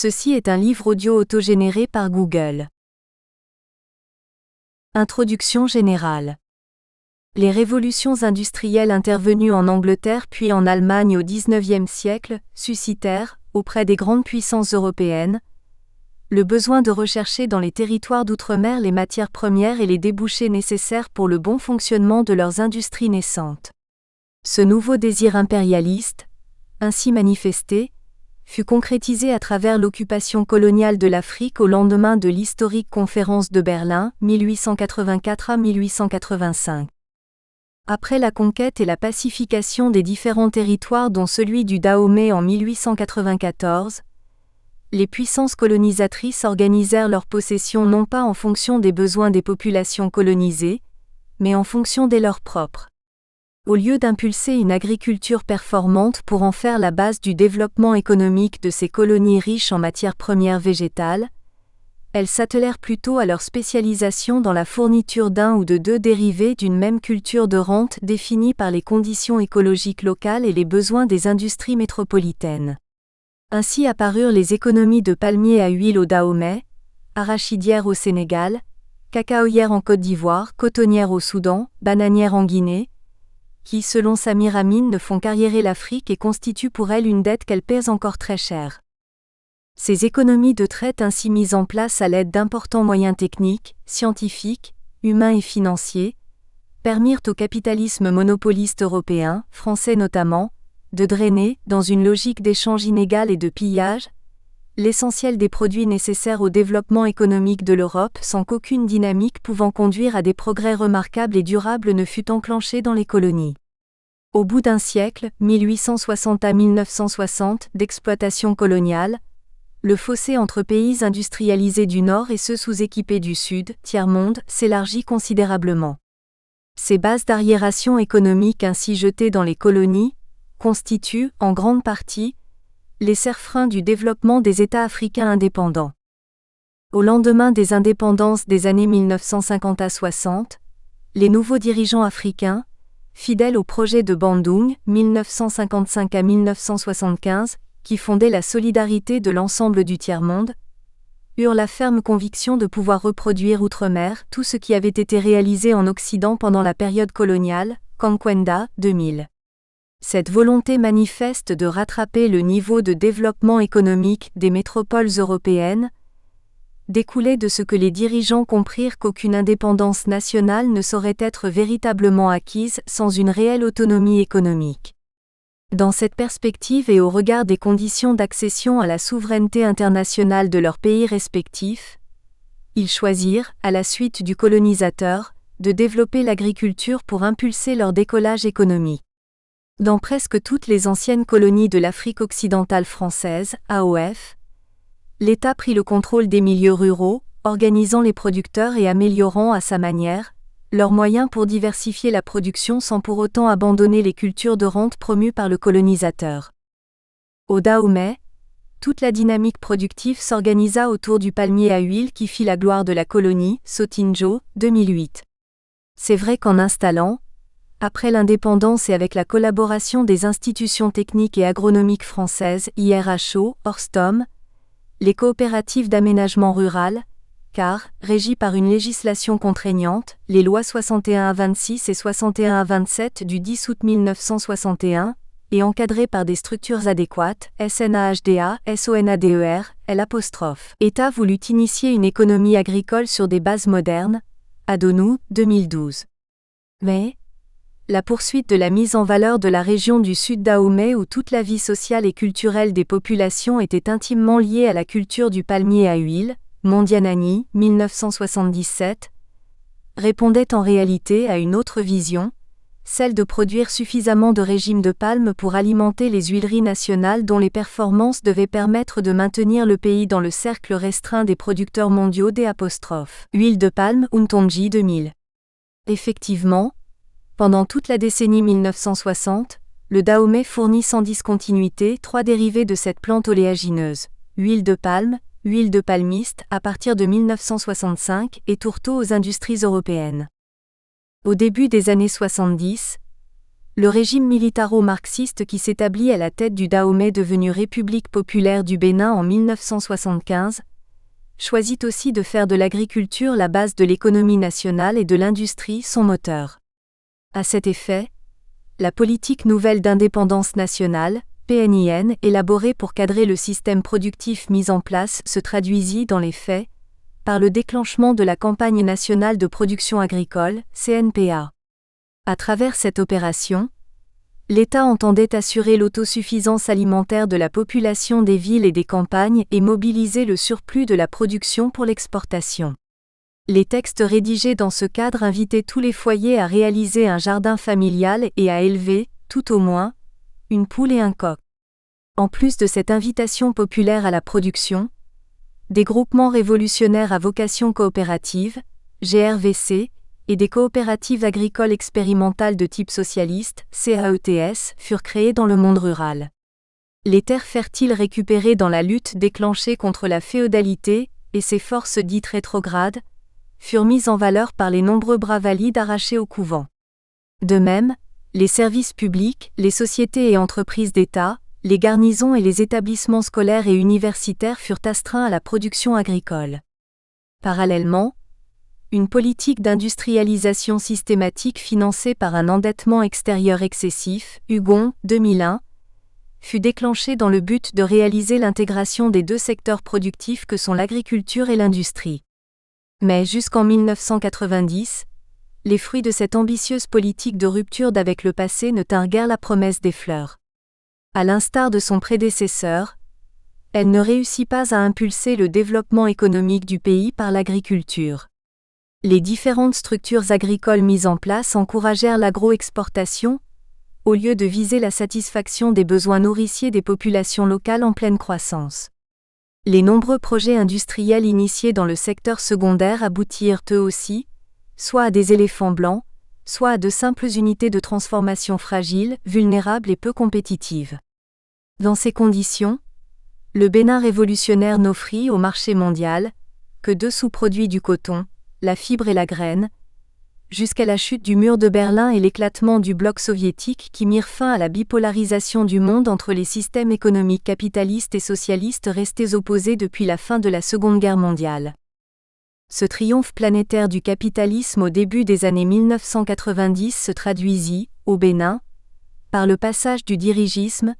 Ceci est un livre audio autogénéré par Google. Introduction générale. Les révolutions industrielles intervenues en Angleterre puis en Allemagne au XIXe siècle suscitèrent, auprès des grandes puissances européennes, le besoin de rechercher dans les territoires d'outre-mer les matières premières et les débouchés nécessaires pour le bon fonctionnement de leurs industries naissantes. Ce nouveau désir impérialiste, ainsi manifesté, fut concrétisé à travers l'occupation coloniale de l'Afrique au lendemain de l'historique conférence de Berlin, 1884 à 1885. Après la conquête et la pacification des différents territoires dont celui du Dahomey en 1894, les puissances colonisatrices organisèrent leurs possessions non pas en fonction des besoins des populations colonisées, mais en fonction des leurs propres. Au lieu d'impulser une agriculture performante pour en faire la base du développement économique de ces colonies riches en matières premières végétales, elles s'attelèrent plutôt à leur spécialisation dans la fourniture d'un ou de deux dérivés d'une même culture de rente définie par les conditions écologiques locales et les besoins des industries métropolitaines. Ainsi apparurent les économies de palmiers à huile au Dahomey, arachidières au Sénégal, cacaoyères en Côte d'Ivoire, cotonnières au Soudan, bananières en Guinée, qui, selon Samir Amin, ne font qu'arriérer l'Afrique et constituent pour elle une dette qu'elle pèse encore très cher. Ces économies de traite ainsi mises en place à l'aide d'importants moyens techniques, scientifiques, humains et financiers, permirent au capitalisme monopoliste européen, français notamment, de drainer, dans une logique d'échange inégal et de pillage, l'essentiel des produits nécessaires au développement économique de l'Europe sans qu'aucune dynamique pouvant conduire à des progrès remarquables et durables ne fût enclenchée dans les colonies. Au bout d'un siècle, 1860 à 1960, d'exploitation coloniale, le fossé entre pays industrialisés du Nord et ceux sous-équipés du Sud, tiers-monde, s'élargit considérablement. Ces bases d'arriération économique ainsi jetées dans les colonies constituent, en grande partie, les serre-freins du développement des États africains indépendants. Au lendemain des indépendances des années 1950 à 60, les nouveaux dirigeants africains, fidèles au projet de Bandung, 1955 à 1975, qui fondait la solidarité de l'ensemble du tiers-monde, eurent la ferme conviction de pouvoir reproduire outre-mer tout ce qui avait été réalisé en Occident pendant la période coloniale, Canquenda, 2000. Cette volonté manifeste de rattraper le niveau de développement économique des métropoles européennes découlait de ce que les dirigeants comprirent qu'aucune indépendance nationale ne saurait être véritablement acquise sans une réelle autonomie économique. Dans cette perspective et au regard des conditions d'accession à la souveraineté internationale de leurs pays respectifs, ils choisirent, à la suite du colonisateur, de développer l'agriculture pour impulser leur décollage économique. Dans presque toutes les anciennes colonies de l'Afrique occidentale française, AOF, l'État prit le contrôle des milieux ruraux, organisant les producteurs et améliorant à sa manière leurs moyens pour diversifier la production sans pour autant abandonner les cultures de rente promues par le colonisateur. Au Dahomey, toute la dynamique productive s'organisa autour du palmier à huile qui fit la gloire de la colonie, Sotinjo, 2008. C'est vrai qu'en installant, après l'indépendance et avec la collaboration des institutions techniques et agronomiques françaises IRHO, Orstom, les coopératives d'aménagement rural, CAR, régies par une législation contraignante, les lois 61 à 26 et 61 à 27 du 10 août 1961, et encadrées par des structures adéquates, SNAHDA, SONADER, L'. État voulut initier une économie agricole sur des bases modernes, Adonou, 2012. Mais, la poursuite de la mise en valeur de la région du Sud Dahomey où toute la vie sociale et culturelle des populations était intimement liée à la culture du palmier à huile, Mondianani, 1977, répondait en réalité à une autre vision, celle de produire suffisamment de régimes de palme pour alimenter les huileries nationales dont les performances devaient permettre de maintenir le pays dans le cercle restreint des producteurs mondiaux des Huile de palme Untonji 2000. Effectivement, pendant toute la décennie 1960, le Dahomey fournit sans discontinuité 3 dérivés de cette plante oléagineuse, huile de palme, huile de palmiste à partir de 1965 et tourteau aux industries européennes. Au début des années 70, Le régime militaro-marxiste qui s'établit à la tête du Dahomey devenu République populaire du Bénin en 1975, choisit aussi de faire de l'agriculture la base de l'économie nationale et de l'industrie son moteur. À cet effet, la politique nouvelle d'indépendance nationale, PNIN, élaborée pour cadrer le système productif mis en place se traduisit dans les faits, par le déclenchement de la campagne nationale de production agricole, CNPA. À travers cette opération, l'État entendait assurer l'autosuffisance alimentaire de la population des villes et des campagnes et mobiliser le surplus de la production pour l'exportation. Les textes rédigés dans ce cadre invitaient tous les foyers à réaliser un jardin familial et à élever, tout au moins, une poule et un coq. En plus de cette invitation populaire à la production, des groupements révolutionnaires à vocation coopérative, GRVC, et des coopératives agricoles expérimentales de type socialiste, CAETS, furent créées dans le monde rural. Les terres fertiles récupérées dans la lutte déclenchée contre la féodalité, et ses forces dites rétrogrades, furent mises en valeur par les nombreux bras valides arrachés au couvent. De même, les services publics, les sociétés et entreprises d'État, les garnisons et les établissements scolaires et universitaires furent astreints à la production agricole. Parallèlement, une politique d'industrialisation systématique financée par un endettement extérieur excessif, Hugon, 2001, fut déclenchée dans le but de réaliser l'intégration des deux secteurs productifs que sont l'agriculture et l'industrie. Mais jusqu'en 1990, les fruits de cette ambitieuse politique de rupture d'avec le passé ne tinrent guère la promesse des fleurs. À l'instar de son prédécesseur, elle ne réussit pas à impulser le développement économique du pays par l'agriculture. Les différentes structures agricoles mises en place encouragèrent l'agro-exportation, au lieu de viser la satisfaction des besoins nourriciers des populations locales en pleine croissance. Les nombreux projets industriels initiés dans le secteur secondaire aboutirent eux aussi, soit à des éléphants blancs, soit à de simples unités de transformation fragiles, vulnérables et peu compétitives. Dans ces conditions, le Bénin révolutionnaire n'offrit au marché mondial que deux sous-produits du coton, la fibre et la graine, jusqu'à la chute du mur de Berlin et l'éclatement du bloc soviétique qui mirent fin à la bipolarisation du monde entre les systèmes économiques capitalistes et socialistes restés opposés depuis la fin de la Seconde Guerre mondiale. Ce triomphe planétaire du capitalisme au début des années 1990 se traduisit, au Bénin, par le passage du dirigisme,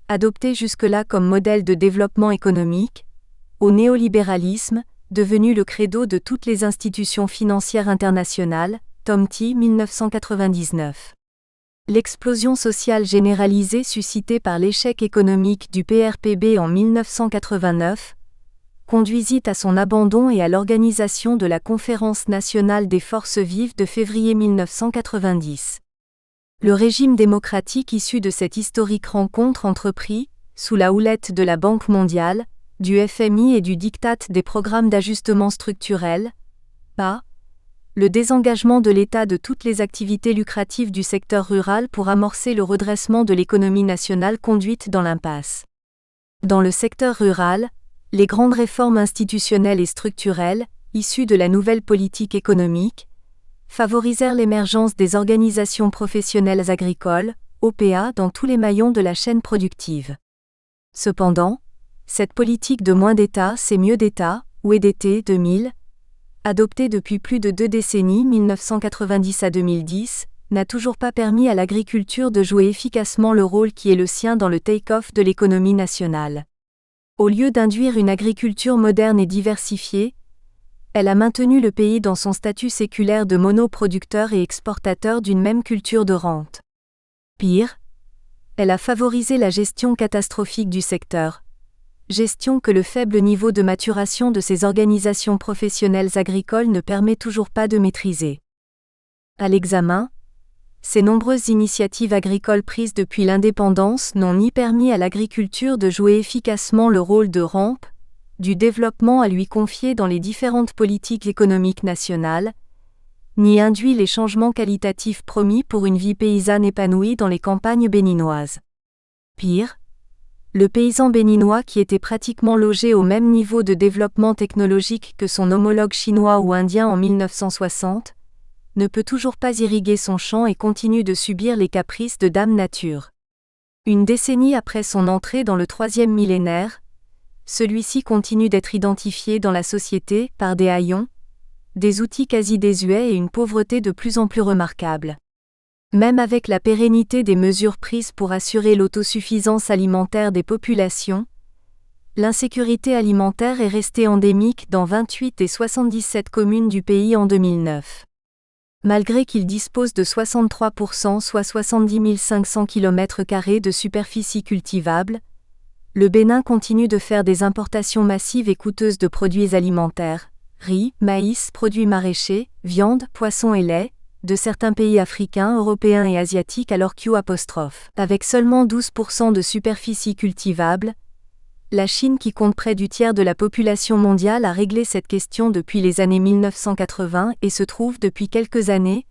adopté jusque-là comme modèle de développement économique, au néolibéralisme, devenu le credo de toutes les institutions financières internationales, Tomty 1999. L'explosion sociale généralisée suscitée par l'échec économique du PRPB en 1989 conduisit à son abandon et à l'organisation de la Conférence nationale des forces vives de février 1990. Le régime démocratique issu de cette historique rencontre entreprit, sous la houlette de la Banque mondiale, du FMI et du diktat des programmes d'ajustement structurel, PA, le désengagement de l'État de toutes les activités lucratives du secteur rural pour amorcer le redressement de l'économie nationale conduite dans l'impasse. Dans le secteur rural, les grandes réformes institutionnelles et structurelles, issues de la nouvelle politique économique, favorisèrent l'émergence des organisations professionnelles agricoles, OPA, dans tous les maillons de la chaîne productive. Cependant, cette politique de moins d'État, c'est mieux d'État, ou EDT 2000, adoptée depuis plus de 2 décennies 1990 à 2010, n'a toujours pas permis à l'agriculture de jouer efficacement le rôle qui est le sien dans le take-off de l'économie nationale. Au lieu d'induire une agriculture moderne et diversifiée, elle a maintenu le pays dans son statut séculaire de monoproducteur et exportateur d'une même culture de rente. Pire, elle a favorisé la gestion catastrophique du secteur, gestion que le faible niveau de maturation de ces organisations professionnelles agricoles ne permet toujours pas de maîtriser. À l'examen, ces nombreuses initiatives agricoles prises depuis l'indépendance n'ont ni permis à l'agriculture de jouer efficacement le rôle de rampe, du développement à lui confier dans les différentes politiques économiques nationales, ni induit les changements qualitatifs promis pour une vie paysanne épanouie dans les campagnes béninoises. Pire, le paysan béninois qui était pratiquement logé au même niveau de développement technologique que son homologue chinois ou indien en 1960, ne peut toujours pas irriguer son champ et continue de subir les caprices de Dame Nature. Une décennie après son entrée dans le 3e millénaire, celui-ci continue d'être identifié dans la société par des haillons, des outils quasi désuets et une pauvreté de plus en plus remarquable. Même avec la pérennité des mesures prises pour assurer l'autosuffisance alimentaire des populations, l'insécurité alimentaire est restée endémique dans 28 des 77 communes du pays en 2009. Malgré qu'il dispose de 63%, soit 70 500 km² de superficie cultivable, le Bénin continue de faire des importations massives et coûteuses de produits alimentaires, riz, maïs, produits maraîchers, viande, poissons et lait, de certains pays africains, européens et asiatiques alors Q'. Avec seulement 12% de superficie cultivable, la Chine qui compte près du tiers de la population mondiale a réglé cette question depuis les années 1980 et se trouve depuis quelques années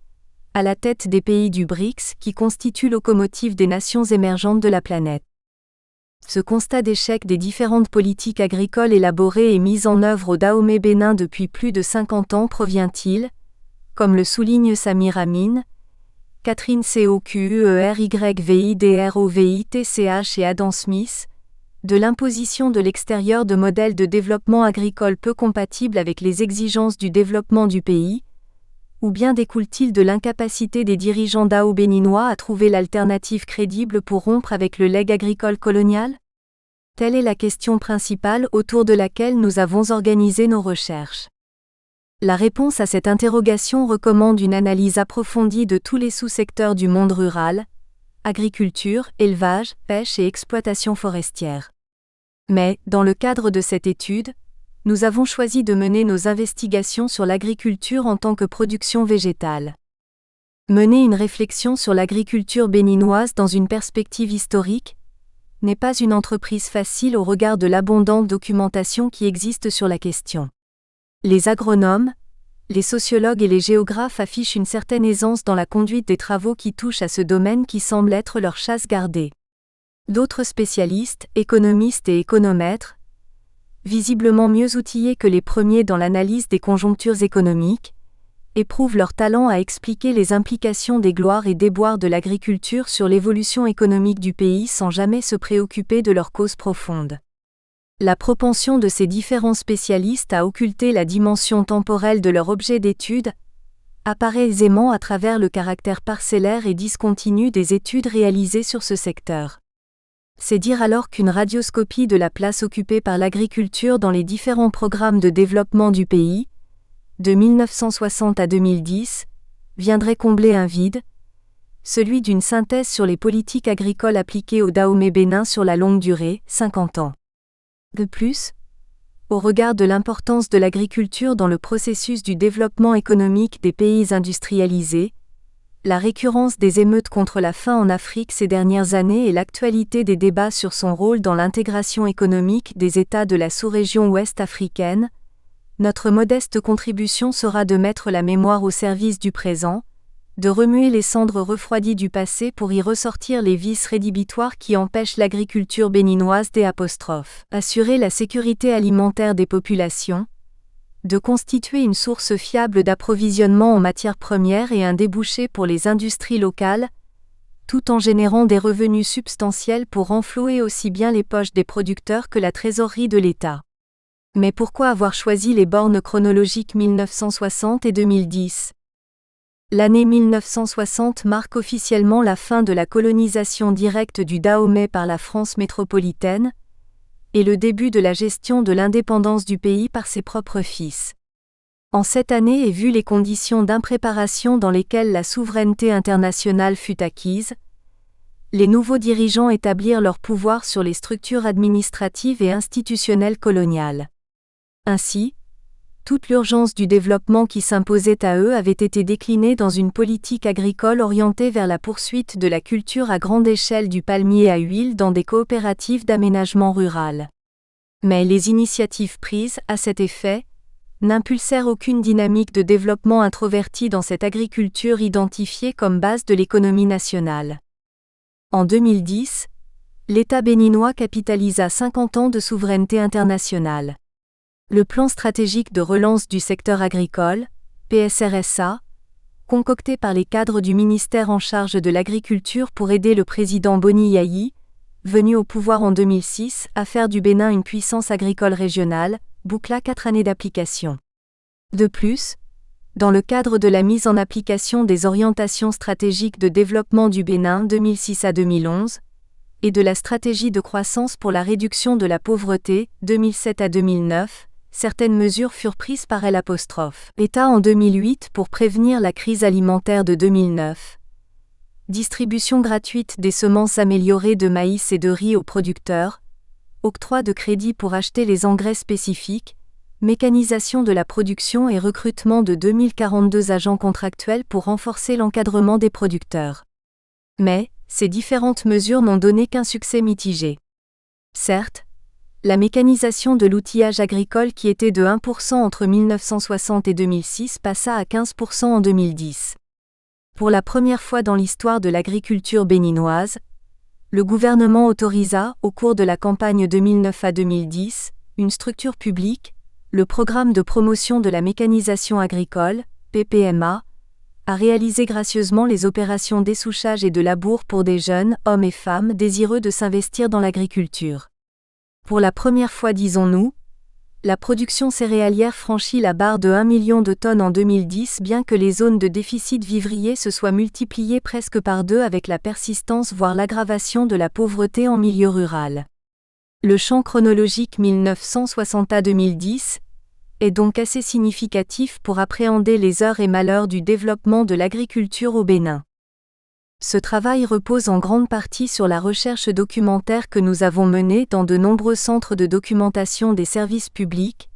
à la tête des pays du BRICS qui constituent locomotive des nations émergentes de la planète. Ce constat d'échec des différentes politiques agricoles élaborées et mises en œuvre au Dahomey Bénin depuis plus de 50 ans provient-il, comme le souligne Samir Amin, Catherine Coquereyvidrovitch et Adam Smith, de l'imposition de l'extérieur de modèles de développement agricole peu compatibles avec les exigences du développement du pays, ou bien découle-t-il de l'incapacité des dirigeants dao-béninois à trouver l'alternative crédible pour rompre avec le legs agricole colonial ? Telle est la question principale autour de laquelle nous avons organisé nos recherches. La réponse à cette interrogation recommande une analyse approfondie de tous les sous-secteurs du monde rural, agriculture, élevage, pêche et exploitation forestière. Mais, dans le cadre de cette étude, nous avons choisi de mener nos investigations sur l'agriculture en tant que production végétale. Mener une réflexion sur l'agriculture béninoise dans une perspective historique n'est pas une entreprise facile au regard de l'abondante documentation qui existe sur la question. Les agronomes, les sociologues et les géographes affichent une certaine aisance dans la conduite des travaux qui touchent à ce domaine qui semble être leur chasse gardée. D'autres spécialistes, économistes et économètres, visiblement mieux outillés que les premiers dans l'analyse des conjonctures économiques, éprouvent leur talent à expliquer les implications des gloires et déboires de l'agriculture sur l'évolution économique du pays sans jamais se préoccuper de leurs causes profondes. La propension de ces différents spécialistes à occulter la dimension temporelle de leur objet d'étude apparaît aisément à travers le caractère parcellaire et discontinu des études réalisées sur ce secteur. C'est dire alors qu'une radioscopie de la place occupée par l'agriculture dans les différents programmes de développement du pays, de 1960 à 2010, viendrait combler un vide, celui d'une synthèse sur les politiques agricoles appliquées au Dahomey Bénin sur la longue durée, 50 ans. De plus, au regard de l'importance de l'agriculture dans le processus du développement économique des pays industrialisés, la récurrence des émeutes contre la faim en Afrique ces dernières années et l'actualité des débats sur son rôle dans l'intégration économique des États de la sous-région ouest africaine, notre modeste contribution sera de mettre la mémoire au service du présent, de remuer les cendres refroidies du passé pour y ressortir les vices rédhibitoires qui empêchent l'agriculture béninoise d'assurer la sécurité alimentaire des populations, de constituer une source fiable d'approvisionnement en matières premières et un débouché pour les industries locales, tout en générant des revenus substantiels pour renflouer aussi bien les poches des producteurs que la trésorerie de l'État. Mais pourquoi avoir choisi les bornes chronologiques 1960 et 2010 ? L'année 1960 marque officiellement la fin de la colonisation directe du Dahomey par la France métropolitaine, et le début de la gestion de l'indépendance du pays par ses propres fils. En cette année et vu les conditions d'impréparation dans lesquelles la souveraineté internationale fut acquise, les nouveaux dirigeants établirent leur pouvoir sur les structures administratives et institutionnelles coloniales. Ainsi, toute l'urgence du développement qui s'imposait à eux avait été déclinée dans une politique agricole orientée vers la poursuite de la culture à grande échelle du palmier à huile dans des coopératives d'aménagement rural. Mais les initiatives prises, à cet effet, n'impulsèrent aucune dynamique de développement introvertie dans cette agriculture identifiée comme base de l'économie nationale. En 2010, l'État béninois capitalisa 50 ans de souveraineté internationale. Le plan stratégique de relance du secteur agricole, PSRSA, concocté par les cadres du ministère en charge de l'agriculture pour aider le président Boni Yayi, venu au pouvoir en 2006, à faire du Bénin une puissance agricole régionale, boucla 4 années d'application. De plus, dans le cadre de la mise en application des orientations stratégiques de développement du Bénin 2006 à 2011, et de la stratégie de croissance pour la réduction de la pauvreté 2007 à 2009, certaines mesures furent prises par l'État en 2008 pour prévenir la crise alimentaire de 2009. Distribution gratuite des semences améliorées de maïs et de riz aux producteurs, octroi de crédits pour acheter les engrais spécifiques, mécanisation de la production et recrutement de 2042 agents contractuels pour renforcer l'encadrement des producteurs. Mais, ces différentes mesures n'ont donné qu'un succès mitigé. Certes, la mécanisation de l'outillage agricole qui était de 1% entre 1960 et 2006 passa à 15% en 2010. Pour la première fois dans l'histoire de l'agriculture béninoise, le gouvernement autorisa, au cours de la campagne 2009 à 2010, une structure publique, le Programme de promotion de la mécanisation agricole, PPMA, a réalisé gracieusement les opérations d'essouchage et de labour pour des jeunes, hommes et femmes désireux de s'investir dans l'agriculture. Pour la première fois, disons-nous, la production céréalière franchit la barre de 1 million de tonnes en 2010, bien que les zones de déficit vivrier se soient multipliées presque par 2 avec la persistance voire l'aggravation de la pauvreté en milieu rural. Le champ chronologique 1960 à 2010 est donc assez significatif pour appréhender les heures et malheurs du développement de l'agriculture au Bénin. Ce travail repose en grande partie sur la recherche documentaire que nous avons menée dans de nombreux centres de documentation des services publics,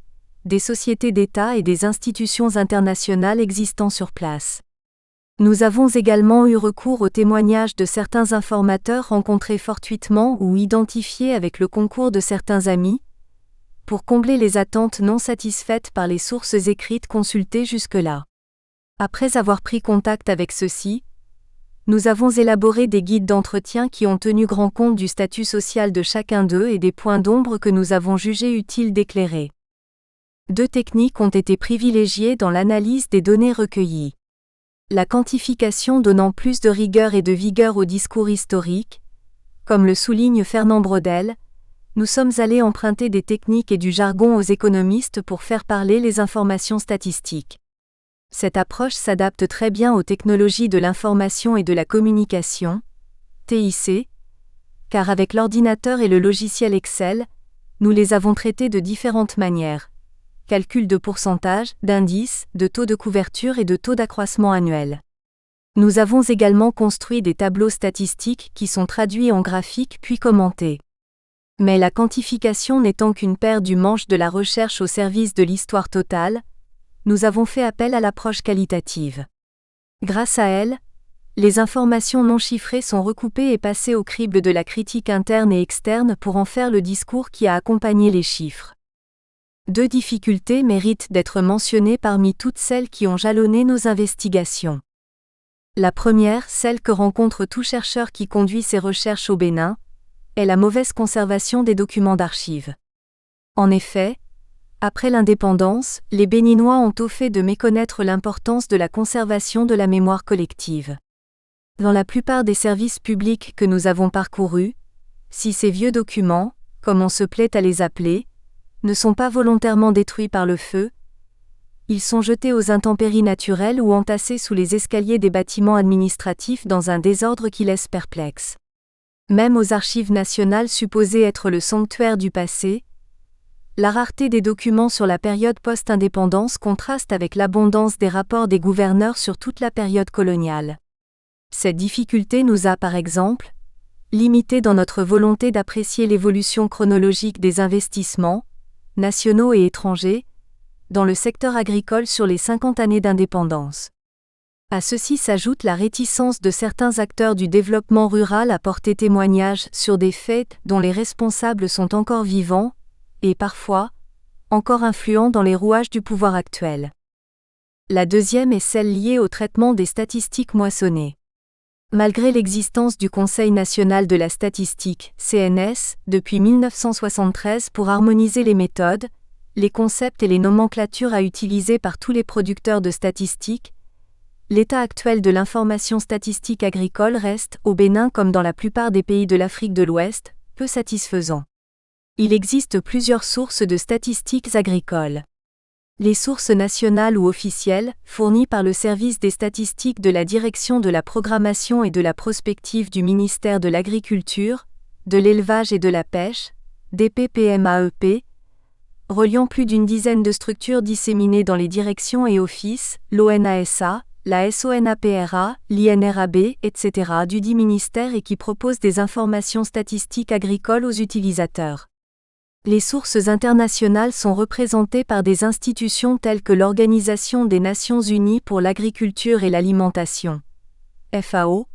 des sociétés d'État et des institutions internationales existant sur place. Nous avons également eu recours aux témoignages de certains informateurs rencontrés fortuitement ou identifiés avec le concours de certains amis, pour combler les attentes non satisfaites par les sources écrites consultées jusque-là. Après avoir pris contact avec ceux-ci, nous avons élaboré des guides d'entretien qui ont tenu grand compte du statut social de chacun d'eux et des points d'ombre que nous avons jugé utile d'éclairer. 2 techniques ont été privilégiées dans l'analyse des données recueillies. La quantification donnant plus de rigueur et de vigueur au discours historique, comme le souligne Fernand Braudel, nous sommes allés emprunter des techniques et du jargon aux économistes pour faire parler les informations statistiques. Cette approche s'adapte très bien aux technologies de l'information et de la communication, TIC, car avec l'ordinateur et le logiciel Excel, nous les avons traités de différentes manières. Calcul de pourcentage, d'indices, de taux de couverture et de taux d'accroissement annuel. Nous avons également construit des tableaux statistiques qui sont traduits en graphiques puis commentés. Mais la quantification n'étant qu'une paire du manche de la recherche au service de l'histoire totale, nous avons fait appel à l'approche qualitative. Grâce à elle, les informations non chiffrées sont recoupées et passées au crible de la critique interne et externe pour en faire le discours qui a accompagné les chiffres. 2 difficultés méritent d'être mentionnées parmi toutes celles qui ont jalonné nos investigations. La première, celle que rencontre tout chercheur qui conduit ses recherches au Bénin, est la mauvaise conservation des documents d'archives. En effet, après l'indépendance, les Béninois ont au fait de méconnaître l'importance de la conservation de la mémoire collective. Dans la plupart des services publics que nous avons parcourus, si ces vieux documents, comme on se plaît à les appeler, ne sont pas volontairement détruits par le feu, ils sont jetés aux intempéries naturelles ou entassés sous les escaliers des bâtiments administratifs dans un désordre qui laisse perplexe. Même aux archives nationales supposées être le sanctuaire du passé, la rareté des documents sur la période post-indépendance contraste avec l'abondance des rapports des gouverneurs sur toute la période coloniale. Cette difficulté nous a, par exemple, limités dans notre volonté d'apprécier l'évolution chronologique des investissements, nationaux et étrangers, dans le secteur agricole sur les 50 années d'indépendance. À ceci s'ajoute la réticence de certains acteurs du développement rural à porter témoignage sur des faits dont les responsables sont encore vivants, et parfois, encore influents dans les rouages du pouvoir actuel. La deuxième est celle liée au traitement des statistiques moissonnées. Malgré l'existence du Conseil national de la statistique, CNS, depuis 1973 pour harmoniser les méthodes, les concepts et les nomenclatures à utiliser par tous les producteurs de statistiques, l'état actuel de l'information statistique agricole reste, au Bénin comme dans la plupart des pays de l'Afrique de l'Ouest, peu satisfaisant. Il existe plusieurs sources de statistiques agricoles. Les sources nationales ou officielles, fournies par le service des statistiques de la Direction de la programmation et de la prospective du ministère de l'Agriculture, de l'Élevage et de la Pêche, DPPMAEP, reliant plus d'une dizaine de structures disséminées dans les directions et offices, l'ONASA, la SONAPRA, l'INRAB, etc. dudit ministère et qui proposent des informations statistiques agricoles aux utilisateurs. Les sources internationales sont représentées par des institutions telles que l'Organisation des Nations Unies pour l'agriculture et l'alimentation, FAO,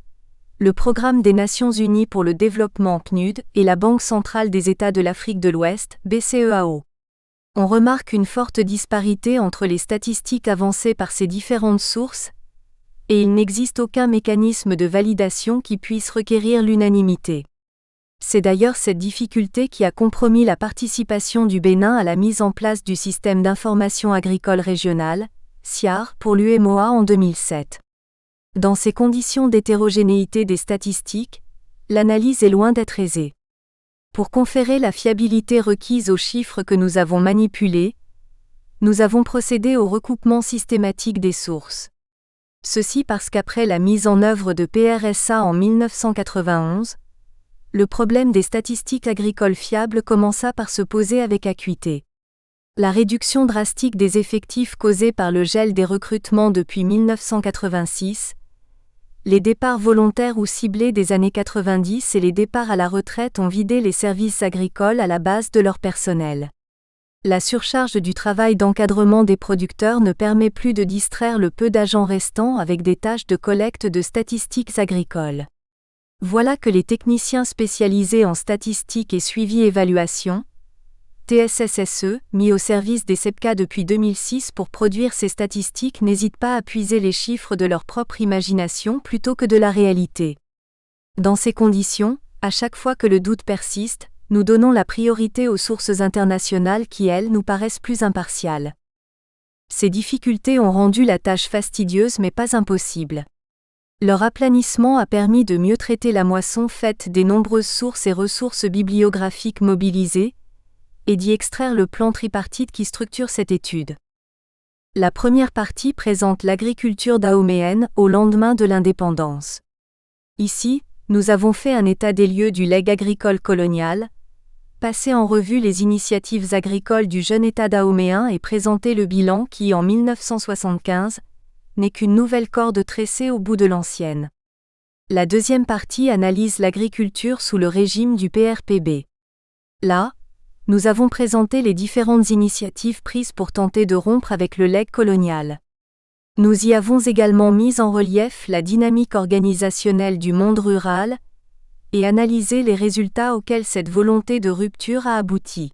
le Programme des Nations Unies pour le développement PNUD et la Banque centrale des États de l'Afrique de l'Ouest, BCEAO. On remarque une forte disparité entre les statistiques avancées par ces différentes sources, et il n'existe aucun mécanisme de validation qui puisse requérir l'unanimité. C'est d'ailleurs cette difficulté qui a compromis la participation du Bénin à la mise en place du système d'information agricole régionale, SIAR, pour l'UEMOA en 2007. Dans ces conditions d'hétérogénéité des statistiques, l'analyse est loin d'être aisée. Pour conférer la fiabilité requise aux chiffres que nous avons manipulés, nous avons procédé au recoupement systématique des sources. Ceci parce qu'après la mise en œuvre de PRSA en 1991, le problème des statistiques agricoles fiables commença par se poser avec acuité. La réduction drastique des effectifs causée par le gel des recrutements depuis 1986, les départs volontaires ou ciblés des années 90 et les départs à la retraite ont vidé les services agricoles à la base de leur personnel. La surcharge du travail d'encadrement des producteurs ne permet plus de distraire le peu d'agents restants avec des tâches de collecte de statistiques agricoles. Voilà que les techniciens spécialisés en statistiques et suivi-évaluation, TSSSE, mis au service des CEPCA depuis 2006 pour produire ces statistiques, n'hésitent pas à puiser les chiffres de leur propre imagination plutôt que de la réalité. Dans ces conditions, à chaque fois que le doute persiste, nous donnons la priorité aux sources internationales qui, elles, nous paraissent plus impartiales. Ces difficultés ont rendu la tâche fastidieuse mais pas impossible. Leur aplanissement a permis de mieux traiter la moisson faite des nombreuses sources et ressources bibliographiques mobilisées, et d'y extraire le plan tripartite qui structure cette étude. La première partie présente l'agriculture dahoméenne au lendemain de l'indépendance. Ici, nous avons fait un état des lieux du legs agricole colonial, passé en revue les initiatives agricoles du jeune État dahoméen et présenté le bilan qui, en 1975, n'est qu'une nouvelle corde tressée au bout de l'ancienne. La deuxième partie analyse l'agriculture sous le régime du PRPB. Là, nous avons présenté les différentes initiatives prises pour tenter de rompre avec le legs colonial. Nous y avons également mis en relief la dynamique organisationnelle du monde rural et analysé les résultats auxquels cette volonté de rupture a abouti.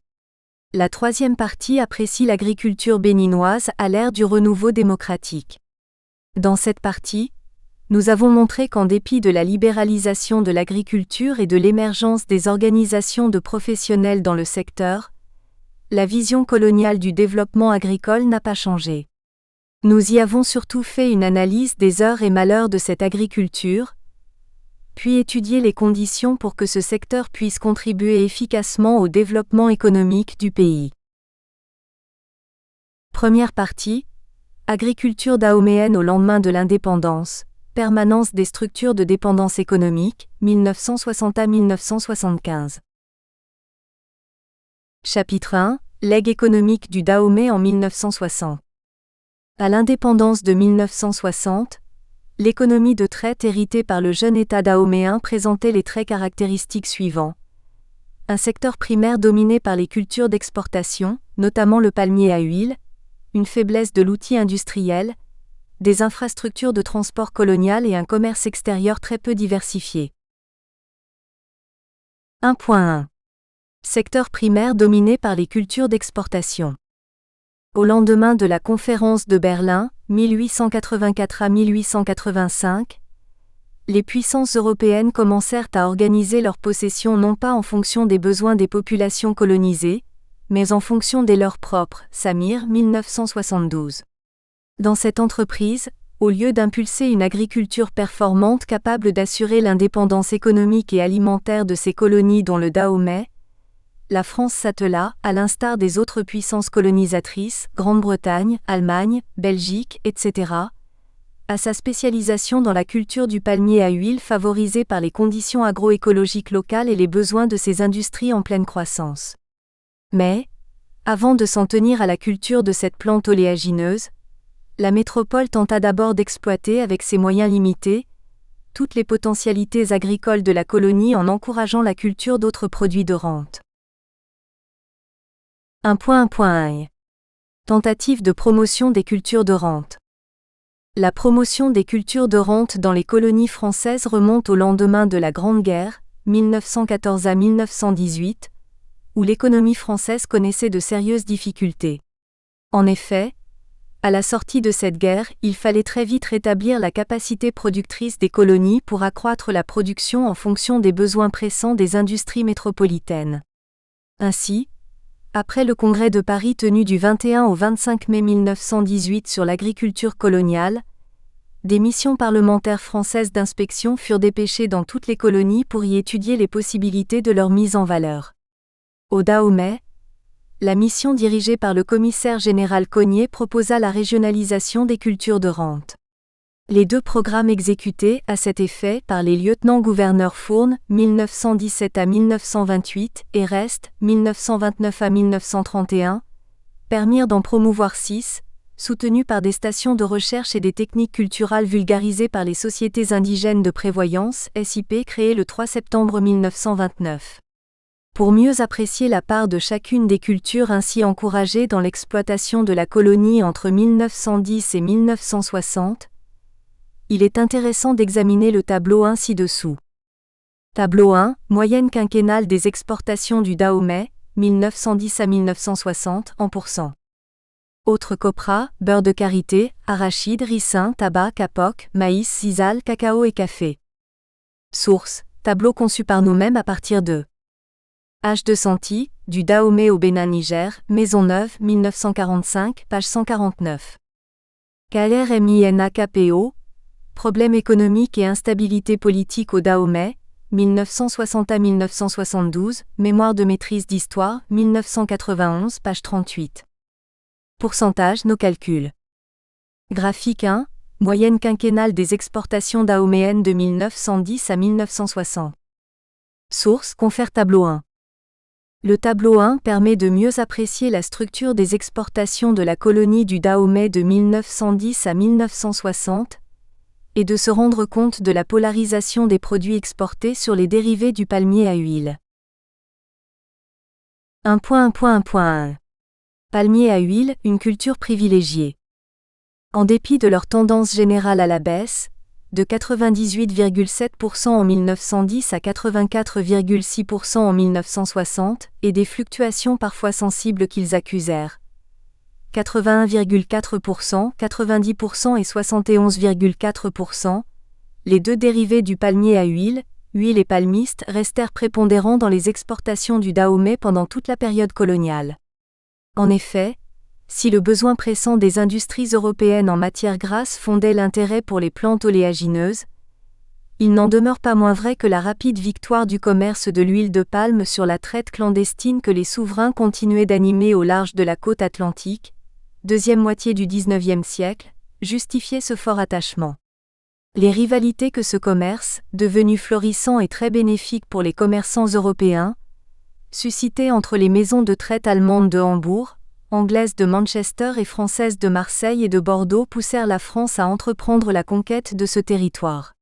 La troisième partie apprécie l'agriculture béninoise à l'ère du renouveau démocratique. Dans cette partie, nous avons montré qu'en dépit de la libéralisation de l'agriculture et de l'émergence des organisations de professionnels dans le secteur, la vision coloniale du développement agricole n'a pas changé. Nous y avons surtout fait une analyse des heures et malheurs de cette agriculture, puis étudié les conditions pour que ce secteur puisse contribuer efficacement au développement économique du pays. Première partie. Agriculture dahoméenne au lendemain de l'indépendance, permanence des structures de dépendance économique, 1960 à 1975. Chapitre 1. Legs économique du Dahomey en 1960. À l'indépendance de 1960, l'économie de traite héritée par le jeune État dahoméen présentait les traits caractéristiques suivants. Un secteur primaire dominé par les cultures d'exportation, notamment le palmier à huile, une faiblesse de l'outil industriel, des infrastructures de transport colonial et un commerce extérieur très peu diversifié. 1.1. Secteur primaire dominé par les cultures d'exportation. Au lendemain de la conférence de Berlin, 1884 à 1885, les puissances européennes commencèrent à organiser leurs possessions non pas en fonction des besoins des populations colonisées, mais en fonction des leurs propres. Samir, 1972. Dans cette entreprise, au lieu d'impulser une agriculture performante capable d'assurer l'indépendance économique et alimentaire de ses colonies dont le Dahomey, la France s'attela, à l'instar des autres puissances colonisatrices, Grande-Bretagne, Allemagne, Belgique, etc., à sa spécialisation dans la culture du palmier à huile favorisée par les conditions agroécologiques locales et les besoins de ses industries en pleine croissance. Mais, avant de s'en tenir à la culture de cette plante oléagineuse, la métropole tenta d'abord d'exploiter avec ses moyens limités toutes les potentialités agricoles de la colonie en encourageant la culture d'autres produits de rente. 1.1. Tentative de promotion des cultures de rente. La promotion des cultures de rente dans les colonies françaises remonte au lendemain de la Grande Guerre, 1914 à 1918, où l'économie française connaissait de sérieuses difficultés. En effet, à la sortie de cette guerre, il fallait très vite rétablir la capacité productrice des colonies pour accroître la production en fonction des besoins pressants des industries métropolitaines. Ainsi, après le congrès de Paris tenu du 21 au 25 mai 1918 sur l'agriculture coloniale, des missions parlementaires françaises d'inspection furent dépêchées dans toutes les colonies pour y étudier les possibilités de leur mise en valeur. Au Dahomey, la mission dirigée par le commissaire général Cogniet proposa la régionalisation des cultures de rente. Les deux programmes exécutés à cet effet par les lieutenants-gouverneurs Fourne, 1917 à 1928, et Reste, 1929 à 1931, permirent d'en promouvoir 6, soutenus par des stations de recherche et des techniques culturales vulgarisées par les sociétés indigènes de prévoyance, SIP, créées le 3 septembre 1929. Pour mieux apprécier la part de chacune des cultures ainsi encouragées dans l'exploitation de la colonie entre 1910 et 1960, il est intéressant d'examiner le tableau 1 ci-dessous. Tableau 1, moyenne quinquennale des exportations du Dahomey, 1910 à 1960, en pourcent. Autres copra, beurre de karité, arachide, ricin, tabac, capoc, maïs, sisal, cacao et café. Source, tableau conçu par nous-mêmes à partir de H. de Santi, du Dahomey au Bénin-Niger, Maisonneuve, 1945, page 149. KLRMINAKPO, Problèmes économiques et instabilité politique au Dahomey, 1960 à 1972, Mémoire de maîtrise d'histoire, 1991, page 38. Pourcentage, nos calculs. Graphique 1, moyenne quinquennale des exportations dahoméennes de 1910 à 1960. Source, confère tableau 1. Le tableau 1 permet de mieux apprécier la structure des exportations de la colonie du Dahomey de 1910 à 1960, et de se rendre compte de la polarisation des produits exportés sur les dérivés du palmier à huile. 1.1.1.1. Palmier à huile, une culture privilégiée. En dépit de leur tendance générale à la baisse, de 98,7% en 1910 à 84,6% en 1960, et des fluctuations parfois sensibles qu'ils accusèrent, 81,4%, 90% et 71,4%, les deux dérivés du palmier à huile, huile et palmiste, restèrent prépondérants dans les exportations du Dahomey pendant toute la période coloniale. En effet, si le besoin pressant des industries européennes en matière grasse fondait l'intérêt pour les plantes oléagineuses, il n'en demeure pas moins vrai que la rapide victoire du commerce de l'huile de palme sur la traite clandestine que les souverains continuaient d'animer au large de la côte atlantique, deuxième moitié du XIXe siècle, justifiait ce fort attachement. Les rivalités que ce commerce, devenu florissant et très bénéfique pour les commerçants européens, suscitait entre les maisons de traite allemandes de Hambourg, anglaises de Manchester et françaises de Marseille et de Bordeaux poussèrent la France à entreprendre la conquête de ce territoire.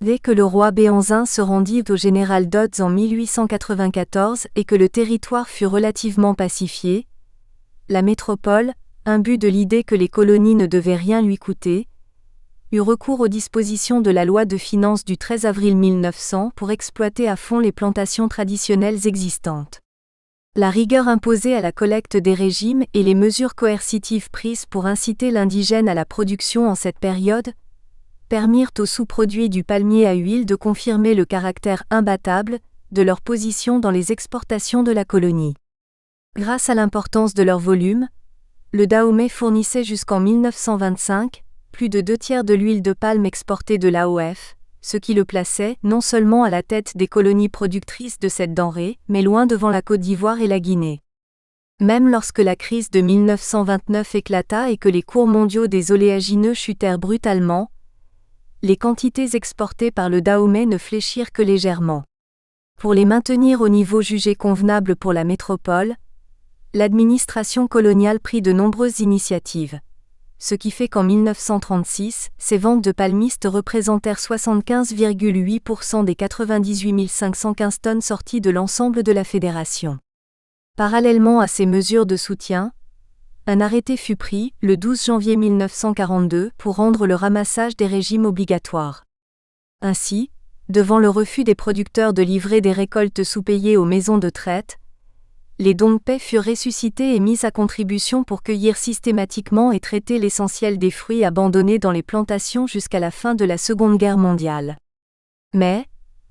Dès que le roi Béhanzin se rendit au général Dodds en 1894 et que le territoire fut relativement pacifié, la métropole, imbue de l'idée que les colonies ne devaient rien lui coûter, eut recours aux dispositions de la loi de finances du 13 avril 1900 pour exploiter à fond les plantations traditionnelles existantes. La rigueur imposée à la collecte des régimes et les mesures coercitives prises pour inciter l'indigène à la production en cette période permirent aux sous-produits du palmier à huile de confirmer le caractère imbattable de leur position dans les exportations de la colonie. Grâce à l'importance de leur volume, le Dahomey fournissait jusqu'en 1925 plus de 2/3 de l'huile de palme exportée de l'AOF, ce qui le plaçait non seulement à la tête des colonies productrices de cette denrée, mais loin devant la Côte d'Ivoire et la Guinée. Même lorsque la crise de 1929 éclata et que les cours mondiaux des oléagineux chutèrent brutalement, les quantités exportées par le Dahomey ne fléchirent que légèrement. Pour les maintenir au niveau jugé convenable pour la métropole, l'administration coloniale prit de nombreuses initiatives. Ce qui fait qu'en 1936, ces ventes de palmistes représentèrent 75,8% des 98 515 tonnes sorties de l'ensemble de la fédération. Parallèlement à ces mesures de soutien, un arrêté fut pris, le 12 janvier 1942, pour rendre le ramassage des régimes obligatoires. Ainsi, devant le refus des producteurs de livrer des récoltes sous-payées aux maisons de traite, les dons de paix furent ressuscités et mis à contribution pour cueillir systématiquement et traiter l'essentiel des fruits abandonnés dans les plantations jusqu'à la fin de la Seconde Guerre mondiale. Mais,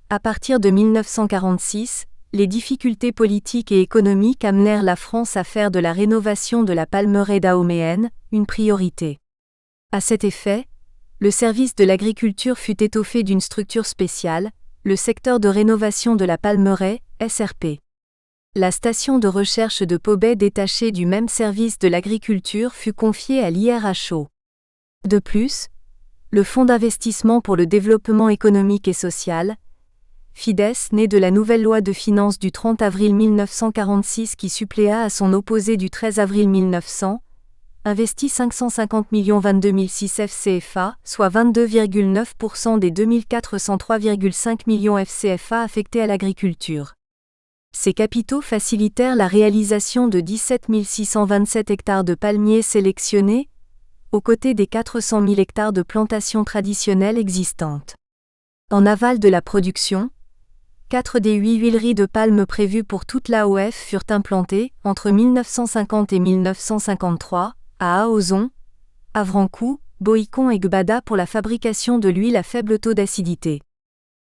à partir de 1946, les difficultés politiques et économiques amenèrent la France à faire de la rénovation de la palmeraie dahoméenne une priorité. À cet effet, le service de l'agriculture fut étoffé d'une structure spéciale, le secteur de rénovation de la palmeraie, SRP. La station de recherche de Pobay détachée du même service de l'agriculture fut confiée à l'IRHO. De plus, le Fonds d'investissement pour le développement économique et social, FIDES, né de la nouvelle loi de finances du 30 avril 1946 qui suppléa à son opposé du 13 avril 1900, investit 550 022 6 FCFA, soit 22,9% des 2403,5 millions FCFA affectés à l'agriculture. Ces capitaux facilitèrent la réalisation de 17 627 hectares de palmiers sélectionnés, aux côtés des 400 000 hectares de plantations traditionnelles existantes. En aval de la production, 4 des 8 huileries de palme prévues pour toute l'AOF furent implantées, entre 1950 et 1953, à Aozon, Avrancou, Boïcon et Gbada pour la fabrication de l'huile à faible taux d'acidité.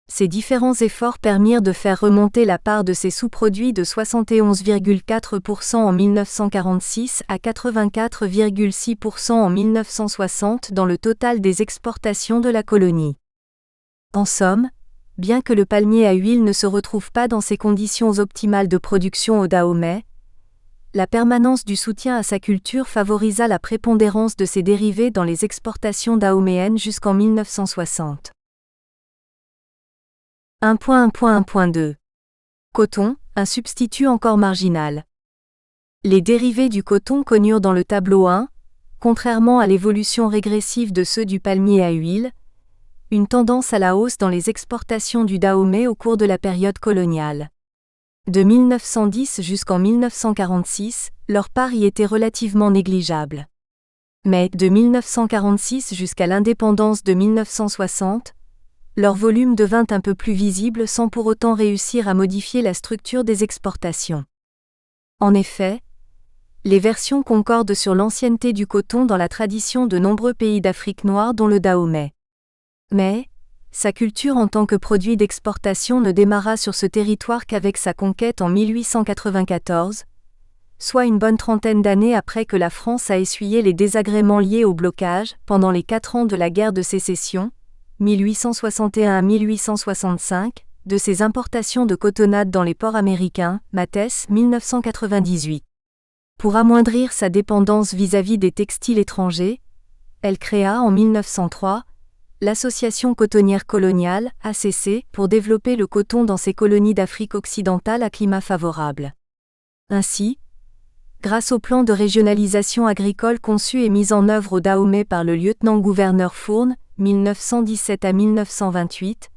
Ces différents efforts permirent de faire remonter la part de ces sous-produits de 71,4% en 1946 à 84,6% en 1960 dans le total des exportations de la colonie. En somme, bien que le palmier à huile ne se retrouve pas dans ses conditions optimales de production au Dahomey, la permanence du soutien à sa culture favorisa la prépondérance de ses dérivés dans les exportations dahoméennes jusqu'en 1960. 1.1.1.2 Coton, un substitut encore marginal. Les dérivés du coton connurent dans le tableau 1, contrairement à l'évolution régressive de ceux du palmier à huile, une tendance à la hausse dans les exportations du Dahomey au cours de la période coloniale. De 1910 jusqu'en 1946, leur part y était relativement négligeable. Mais, de 1946 jusqu'à l'indépendance de 1960, leur volume devint un peu plus visible sans pour autant réussir à modifier la structure des exportations. En effet, les versions concordent sur l'ancienneté du coton dans la tradition de nombreux pays d'Afrique noire dont le Dahomey. Mais, sa culture en tant que produit d'exportation ne démarra sur ce territoire qu'avec sa conquête en 1894, soit une bonne trentaine d'années après que la France a essuyé les désagréments liés au blocage pendant les 4 ans de la guerre de sécession, 1861 à 1865, de ses importations de cotonnade dans les ports américains, Mathès, 1998. Pour amoindrir sa dépendance vis-à-vis des textiles étrangers, elle créa en 1903 l'Association cotonnière coloniale, ACC, pour développer le coton dans ses colonies d'Afrique occidentale à climat favorable. Ainsi, grâce au plan de régionalisation agricole conçu et mis en œuvre au Dahomey par le lieutenant-gouverneur Fourne, 1917 à 1928,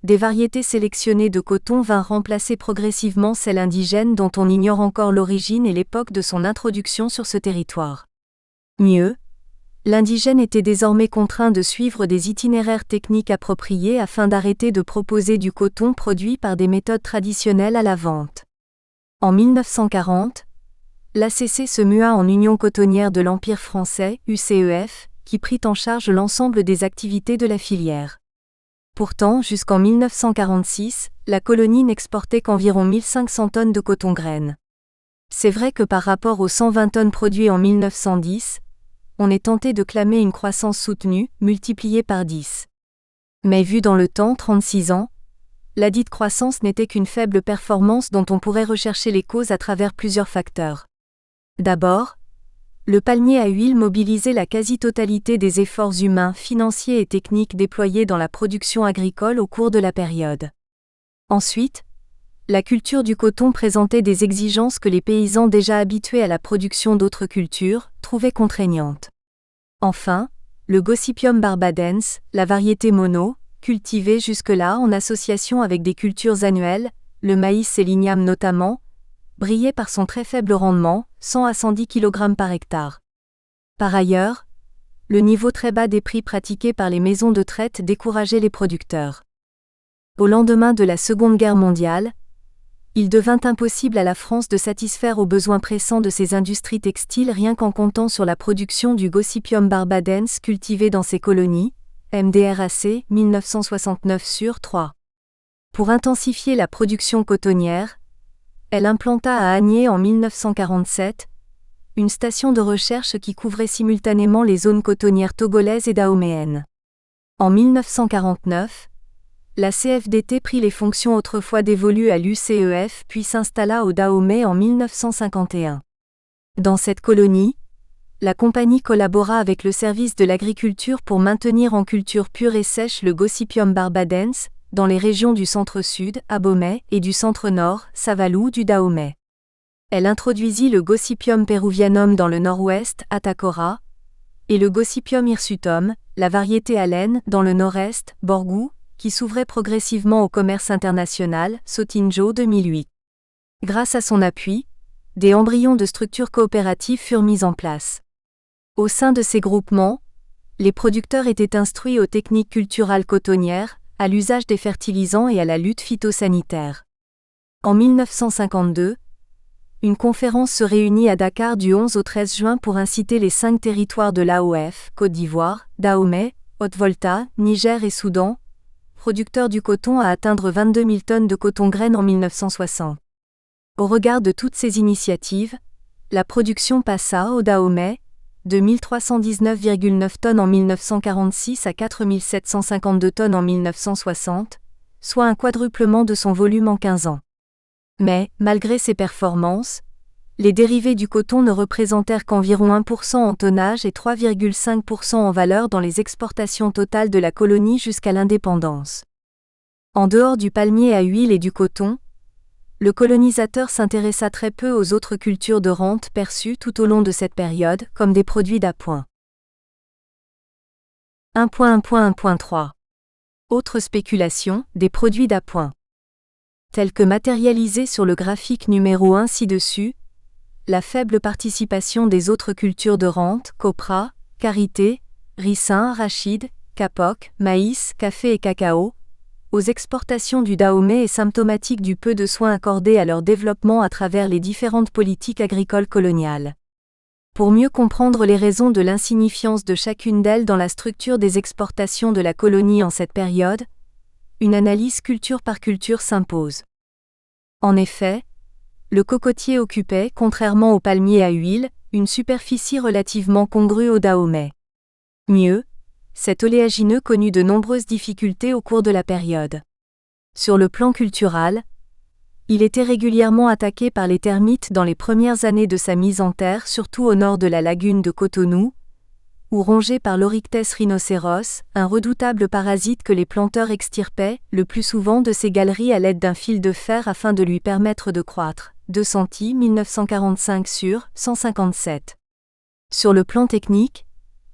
des variétés sélectionnées de coton vinrent remplacer progressivement celles indigènes dont on ignore encore l'origine et l'époque de son introduction sur ce territoire. Mieux, l'indigène était désormais contraint de suivre des itinéraires techniques appropriés afin d'arrêter de proposer du coton produit par des méthodes traditionnelles à la vente. En 1940, l'ACC se mua en Union cotonnière de l'Empire français, UCEF, qui prit en charge l'ensemble des activités de la filière. Pourtant, jusqu'en 1946, la colonie n'exportait qu'environ 1500 tonnes de coton-graines. C'est vrai que par rapport aux 120 tonnes produites en 1910, on est tenté de clamer une croissance soutenue, multipliée par 10. Mais vu dans le temps 36 ans, ladite croissance n'était qu'une faible performance dont on pourrait rechercher les causes à travers plusieurs facteurs. D'abord, le palmier à huile mobilisait la quasi-totalité des efforts humains, financiers et techniques déployés dans la production agricole au cours de la période. Ensuite, la culture du coton présentait des exigences que les paysans déjà habitués à la production d'autres cultures trouvaient contraignantes. Enfin, le Gossypium barbadens, la variété mono, cultivée jusque-là en association avec des cultures annuelles, le maïs et l'igname notamment, brillait par son très faible rendement, 100 à 110 kg par hectare. Par ailleurs, le niveau très bas des prix pratiqués par les maisons de traite décourageait les producteurs. Au lendemain de la Seconde Guerre mondiale, il devint impossible à la France de satisfaire aux besoins pressants de ses industries textiles rien qu'en comptant sur la production du Gossypium barbadens cultivé dans ses colonies, MDRAC 1969/3. Pour intensifier la production cotonnière, elle implanta à Asnières en 1947 une station de recherche qui couvrait simultanément les zones cotonnières togolaises et dahoméennes. En 1949, la CFDT prit les fonctions autrefois dévolues à l'UCEF puis s'installa au Dahomey en 1951. Dans cette colonie, la compagnie collabora avec le service de l'agriculture pour maintenir en culture pure et sèche le Gossypium barbadens, dans les régions du centre-sud, Abomey, et du centre-nord, Savalou du Dahomey. Elle introduisit le Gossypium peruvianum dans le nord-ouest, Atacora, et le Gossypium hirsutum, la variété à laine, dans le nord-est, Borgou, qui s'ouvrait progressivement au commerce international, Sotinjo 2008. Grâce à son appui, des embryons de structures coopératives furent mis en place. Au sein de ces groupements, les producteurs étaient instruits aux techniques culturales cotonnières, à l'usage des fertilisants et à la lutte phytosanitaire. En 1952, une conférence se réunit à Dakar du 11 au 13 juin pour inciter les 5 territoires de l'AOF, Côte d'Ivoire, Dahomey, Haute-Volta, Niger et Soudan, producteurs du coton à atteindre 22 000 tonnes de coton-graine en 1960. Au regard de toutes ces initiatives, la production passa au Dahomey de 1319,9 tonnes en 1946 à 4752 tonnes en 1960, soit un quadruplement de son volume en 15 ans. Mais, malgré ces performances, les dérivés du coton ne représentèrent qu'environ 1% en tonnage et 3,5% en valeur dans les exportations totales de la colonie jusqu'à l'indépendance. En dehors du palmier à huile et du coton, le colonisateur s'intéressa très peu aux autres cultures de rente perçues tout au long de cette période comme des produits d'appoint. 1.1.1.3 Autre spéculation, des produits d'appoint. Tels que matérialisés sur le graphique numéro 1 ci-dessus, la faible participation des autres cultures de rente, copra, karité, ricin, arachide, capoc, maïs, café et cacao, aux exportations du Dahomey est symptomatique du peu de soins accordés à leur développement à travers les différentes politiques agricoles coloniales. Pour mieux comprendre les raisons de l'insignifiance de chacune d'elles dans la structure des exportations de la colonie en cette période, une analyse culture par culture s'impose. En effet, le cocotier occupait, contrairement au palmier à huile, une superficie relativement congrue au Dahomey. Mieux, cet oléagineux connut de nombreuses difficultés au cours de la période. Sur le plan cultural, il était régulièrement attaqué par les termites dans les premières années de sa mise en terre, surtout au nord de la lagune de Cotonou, ou rongé par l'Oryctes rhinocéros, un redoutable parasite que les planteurs extirpaient, le plus souvent de ses galeries à l'aide d'un fil de fer afin de lui permettre de croître. 2 centi 1945 sur 157. Sur le plan technique,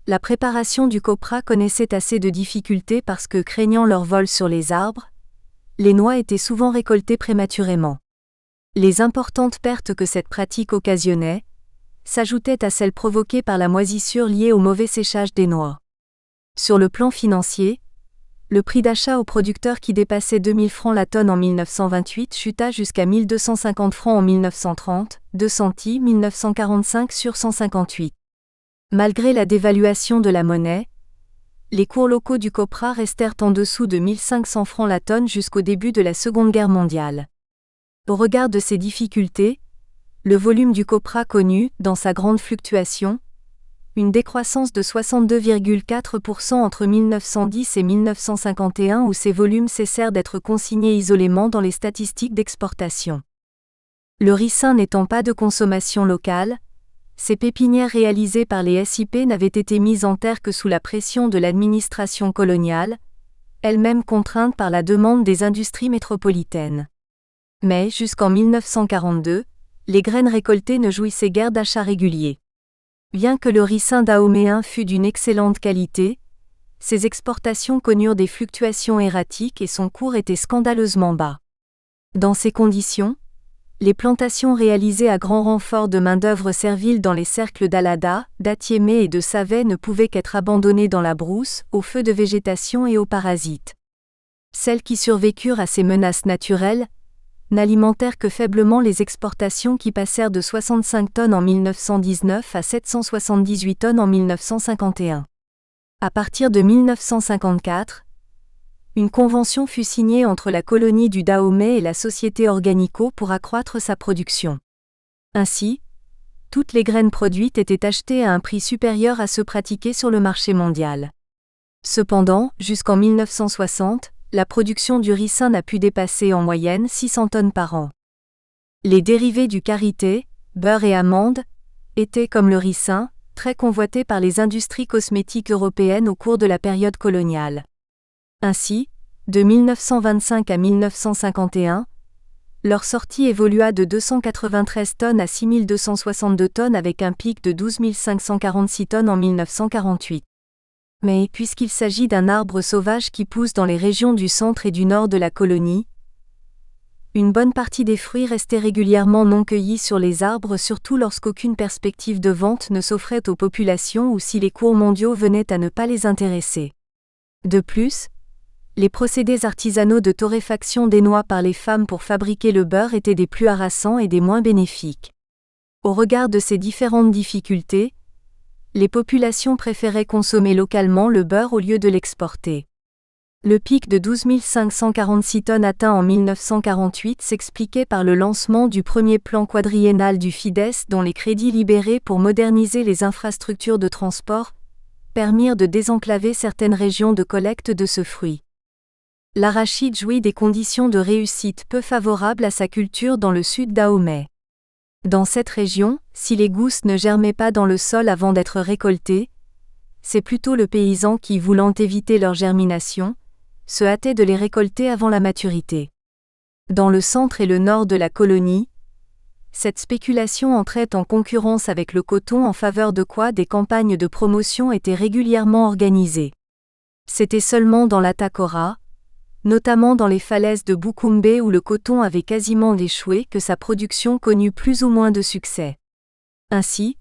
la préparation du copra connaissait assez de difficultés parce que, craignant leur vol sur les arbres, les noix étaient souvent récoltées prématurément. Les importantes pertes que cette pratique occasionnait s'ajoutaient à celles provoquées par la moisissure liée au mauvais séchage des noix. Sur le plan financier, le prix d'achat aux producteurs qui dépassait 2000 francs la tonne en 1928 chuta jusqu'à 1250 francs en 1930, 2 centi 1945 sur 158. Malgré la dévaluation de la monnaie, les cours locaux du copra restèrent en dessous de 1500 francs la tonne jusqu'au début de la Seconde Guerre mondiale. Au regard de ces difficultés, le volume du copra connut, dans sa grande fluctuation, une décroissance de 62,4% entre 1910 et 1951 où ces volumes cessèrent d'être consignés isolément dans les statistiques d'exportation. Le ricin n'étant pas de consommation locale, ces pépinières réalisées par les SIP n'avaient été mises en terre que sous la pression de l'administration coloniale, elle-même contrainte par la demande des industries métropolitaines. Mais, jusqu'en 1942, les graines récoltées ne jouissaient guère d'achats réguliers. Bien que le ricin dahoméen fût d'une excellente qualité, ses exportations connurent des fluctuations erratiques et son cours était scandaleusement bas. Dans ces conditions, les plantations réalisées à grand renfort de main-d'œuvre servile dans les cercles d'Alada, d'Atiémé et de Savay ne pouvaient qu'être abandonnées dans la brousse, aux feux de végétation et aux parasites. Celles qui survécurent à ces menaces naturelles n'alimentèrent que faiblement les exportations qui passèrent de 65 tonnes en 1919 à 778 tonnes en 1951. À partir de 1954, une convention fut signée entre la colonie du Dahomey et la société Organico pour accroître sa production. Ainsi, toutes les graines produites étaient achetées à un prix supérieur à ceux pratiqués sur le marché mondial. Cependant, jusqu'en 1960, la production du ricin n'a pu dépasser en moyenne 600 tonnes par an. Les dérivés du karité, beurre et amandes, étaient, comme le ricin, très convoités par les industries cosmétiques européennes au cours de la période coloniale. Ainsi, de 1925 à 1951, leur sortie évolua de 293 tonnes à 6262 tonnes avec un pic de 12 546 tonnes en 1948. Mais puisqu'il s'agit d'un arbre sauvage qui pousse dans les régions du centre et du nord de la colonie, une bonne partie des fruits restaient régulièrement non cueillis sur les arbres, surtout lorsqu'aucune perspective de vente ne s'offrait aux populations ou si les cours mondiaux venaient à ne pas les intéresser. De plus, les procédés artisanaux de torréfaction des noix par les femmes pour fabriquer le beurre étaient des plus harassants et des moins bénéfiques. Au regard de ces différentes difficultés, les populations préféraient consommer localement le beurre au lieu de l'exporter. Le pic de 12 546 tonnes atteint en 1948 s'expliquait par le lancement du premier plan quadriennal du FIDES dont les crédits libérés pour moderniser les infrastructures de transport permirent de désenclaver certaines régions de collecte de ce fruit. L'arachide jouit des conditions de réussite peu favorables à sa culture dans le sud Dahomey. Dans cette région, si les gousses ne germaient pas dans le sol avant d'être récoltées, c'est plutôt le paysan qui, voulant éviter leur germination, se hâtait de les récolter avant la maturité. Dans le centre et le nord de la colonie, cette spéculation entrait en concurrence avec le coton en faveur de quoi des campagnes de promotion étaient régulièrement organisées. C'était seulement dans l'Atakora, notamment dans les falaises de Bukumbe où le coton avait quasiment échoué que sa production connut plus ou moins de succès. Ainsi,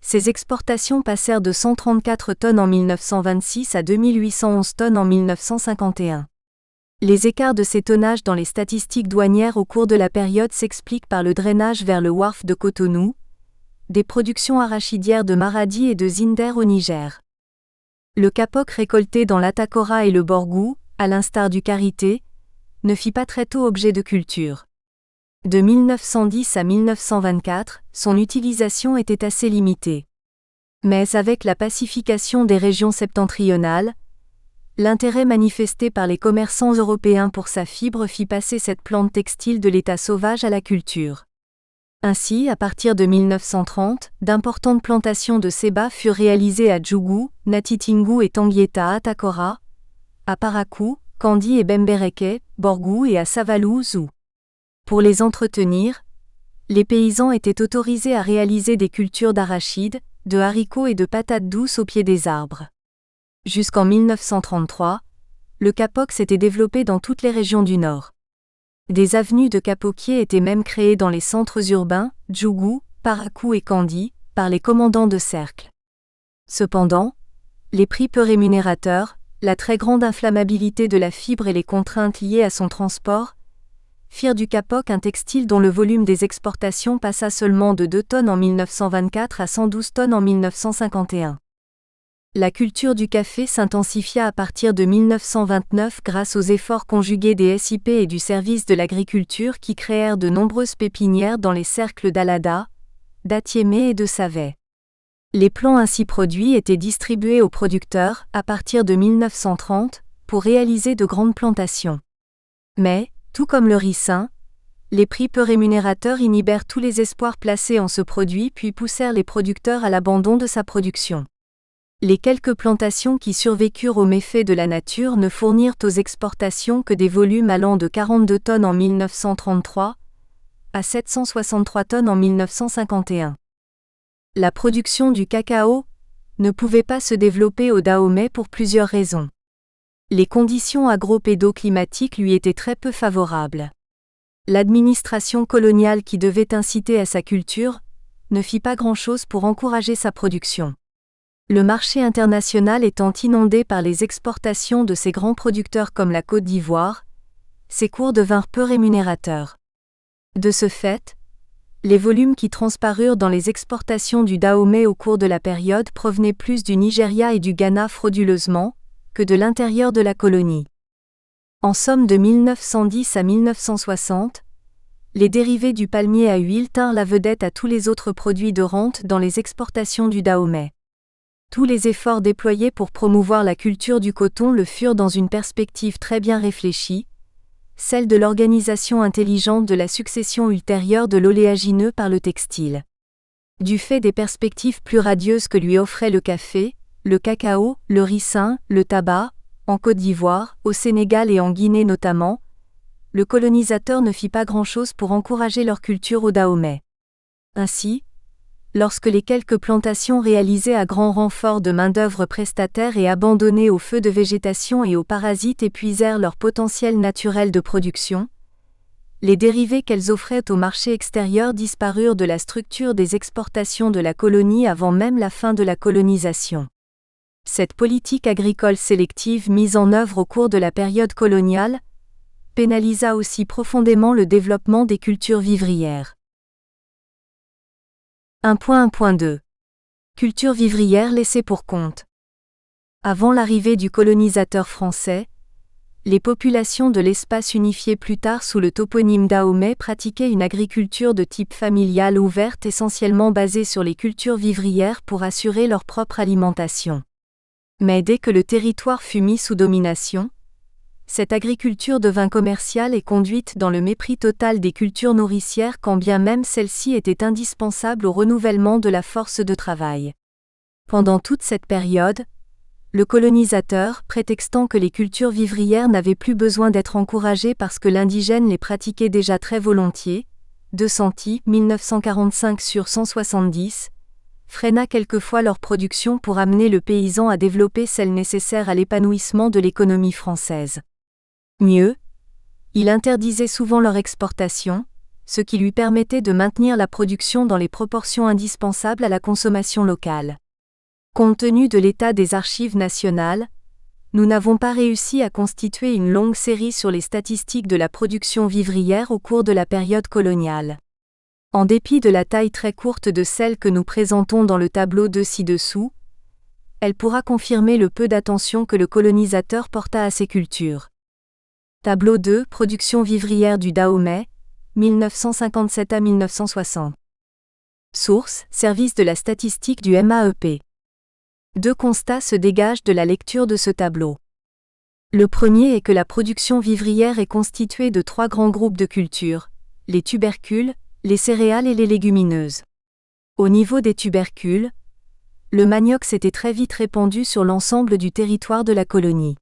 ses exportations passèrent de 134 tonnes en 1926 à 2811 tonnes en 1951. Les écarts de ces tonnages dans les statistiques douanières au cours de la période s'expliquent par le drainage vers le wharf de Cotonou, des productions arachidières de Maradi et de Zinder au Niger. Le kapok récolté dans l'Atakora et le Borgou, à l'instar du karité, ne fit pas très tôt objet de culture. De 1910 à 1924, son utilisation était assez limitée. Mais avec la pacification des régions septentrionales, l'intérêt manifesté par les commerçants européens pour sa fibre fit passer cette plante textile de l'état sauvage à la culture. Ainsi, à partir de 1930, d'importantes plantations de séba furent réalisées à Djougou, Natitingou et Tanguieta à Atakora, à Parakou, Kandi et Bembereke, Borgou et à Savalou, Zou. Pour les entretenir, les paysans étaient autorisés à réaliser des cultures d'arachides, de haricots et de patates douces au pied des arbres. Jusqu'en 1933, le kapok s'était développé dans toutes les régions du Nord. Des avenues de kapokiers étaient même créées dans les centres urbains, Djougou, Parakou et Kandi, par les commandants de cercle. Cependant, les prix peu rémunérateurs, la très grande inflammabilité de la fibre et les contraintes liées à son transport firent du kapok un textile dont le volume des exportations passa seulement de 2 tonnes en 1924 à 112 tonnes en 1951. La culture du café s'intensifia à partir de 1929 grâce aux efforts conjugués des SIP et du service de l'agriculture qui créèrent de nombreuses pépinières dans les cercles d'Alada, d'Atiémé et de Savay. Les plants ainsi produits étaient distribués aux producteurs, à partir de 1930, pour réaliser de grandes plantations. Mais, tout comme le ricin, les prix peu rémunérateurs inhibèrent tous les espoirs placés en ce produit puis poussèrent les producteurs à l'abandon de sa production. Les quelques plantations qui survécurent aux méfaits de la nature ne fournirent aux exportations que des volumes allant de 42 tonnes en 1933 à 763 tonnes en 1951. La production du cacao ne pouvait pas se développer au Dahomey pour plusieurs raisons. Les conditions agro-pédoclimatiques lui étaient très peu favorables. L'administration coloniale qui devait inciter à sa culture ne fit pas grand-chose pour encourager sa production. Le marché international étant inondé par les exportations de ces grands producteurs comme la Côte d'Ivoire, ces cours devinrent peu rémunérateurs. De ce fait, les volumes qui transparurent dans les exportations du Dahomey au cours de la période provenaient plus du Nigeria et du Ghana frauduleusement, que de l'intérieur de la colonie. En somme de 1910 à 1960, les dérivés du palmier à huile tinrent la vedette à tous les autres produits de rente dans les exportations du Dahomey. Tous les efforts déployés pour promouvoir la culture du coton le furent dans une perspective très bien réfléchie, celle de l'organisation intelligente de la succession ultérieure de l'oléagineux par le textile. Du fait des perspectives plus radieuses que lui offraient le café, le cacao, le ricin, le tabac, en Côte d'Ivoire, au Sénégal et en Guinée notamment, le colonisateur ne fit pas grand-chose pour encourager leur culture au Dahomey. Ainsi, lorsque les quelques plantations réalisées à grand renfort de main-d'œuvre prestataire et abandonnées au feu de végétation et aux parasites épuisèrent leur potentiel naturel de production, les dérivés qu'elles offraient au marché extérieur disparurent de la structure des exportations de la colonie avant même la fin de la colonisation. Cette politique agricole sélective mise en œuvre au cours de la période coloniale pénalisa aussi profondément le développement des cultures vivrières. 1.1.2 Culture vivrière laissée pour compte. Avant l'arrivée du colonisateur français, les populations de l'espace unifié plus tard sous le toponyme Dahomey pratiquaient une agriculture de type familial ouverte essentiellement basée sur les cultures vivrières pour assurer leur propre alimentation. Mais dès que le territoire fut mis sous domination, cette agriculture devint commerciale et conduite dans le mépris total des cultures nourricières quand bien même celles-ci étaient indispensables au renouvellement de la force de travail. Pendant toute cette période, le colonisateur, prétextant que les cultures vivrières n'avaient plus besoin d'être encouragées parce que l'indigène les pratiquait déjà très volontiers, De Santi, 1945 sur 170, freina quelquefois leur production pour amener le paysan à développer celle nécessaire à l'épanouissement de l'économie française. Mieux, il interdisait souvent leur exportation, ce qui lui permettait de maintenir la production dans les proportions indispensables à la consommation locale. Compte tenu de l'état des archives nationales, nous n'avons pas réussi à constituer une longue série sur les statistiques de la production vivrière au cours de la période coloniale. En dépit de la taille très courte de celle que nous présentons dans le tableau de ci-dessous, elle pourra confirmer le peu d'attention que le colonisateur porta à ces cultures. Tableau 2, production vivrière du Dahomey, 1957 à 1960. Source, service de la statistique du MAEP. Deux constats se dégagent de la lecture de ce tableau. Le premier est que la production vivrière est constituée de trois grands groupes de cultures, les tubercules, les céréales et les légumineuses. Au niveau des tubercules, le manioc s'était très vite répandu sur l'ensemble du territoire de la colonie.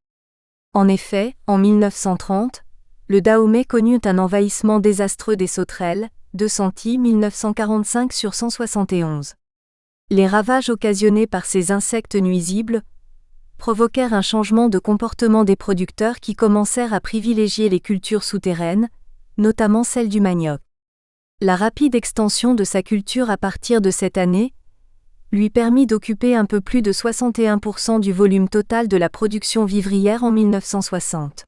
En effet, en 1930, le Dahomey connut un envahissement désastreux des sauterelles, De Santi, 1945 sur 171. Les ravages occasionnés par ces insectes nuisibles provoquèrent un changement de comportement des producteurs qui commencèrent à privilégier les cultures souterraines, notamment celle du manioc. La rapide extension de sa culture à partir de cette année lui permit d'occuper un peu plus de 61% du volume total de la production vivrière en 1960.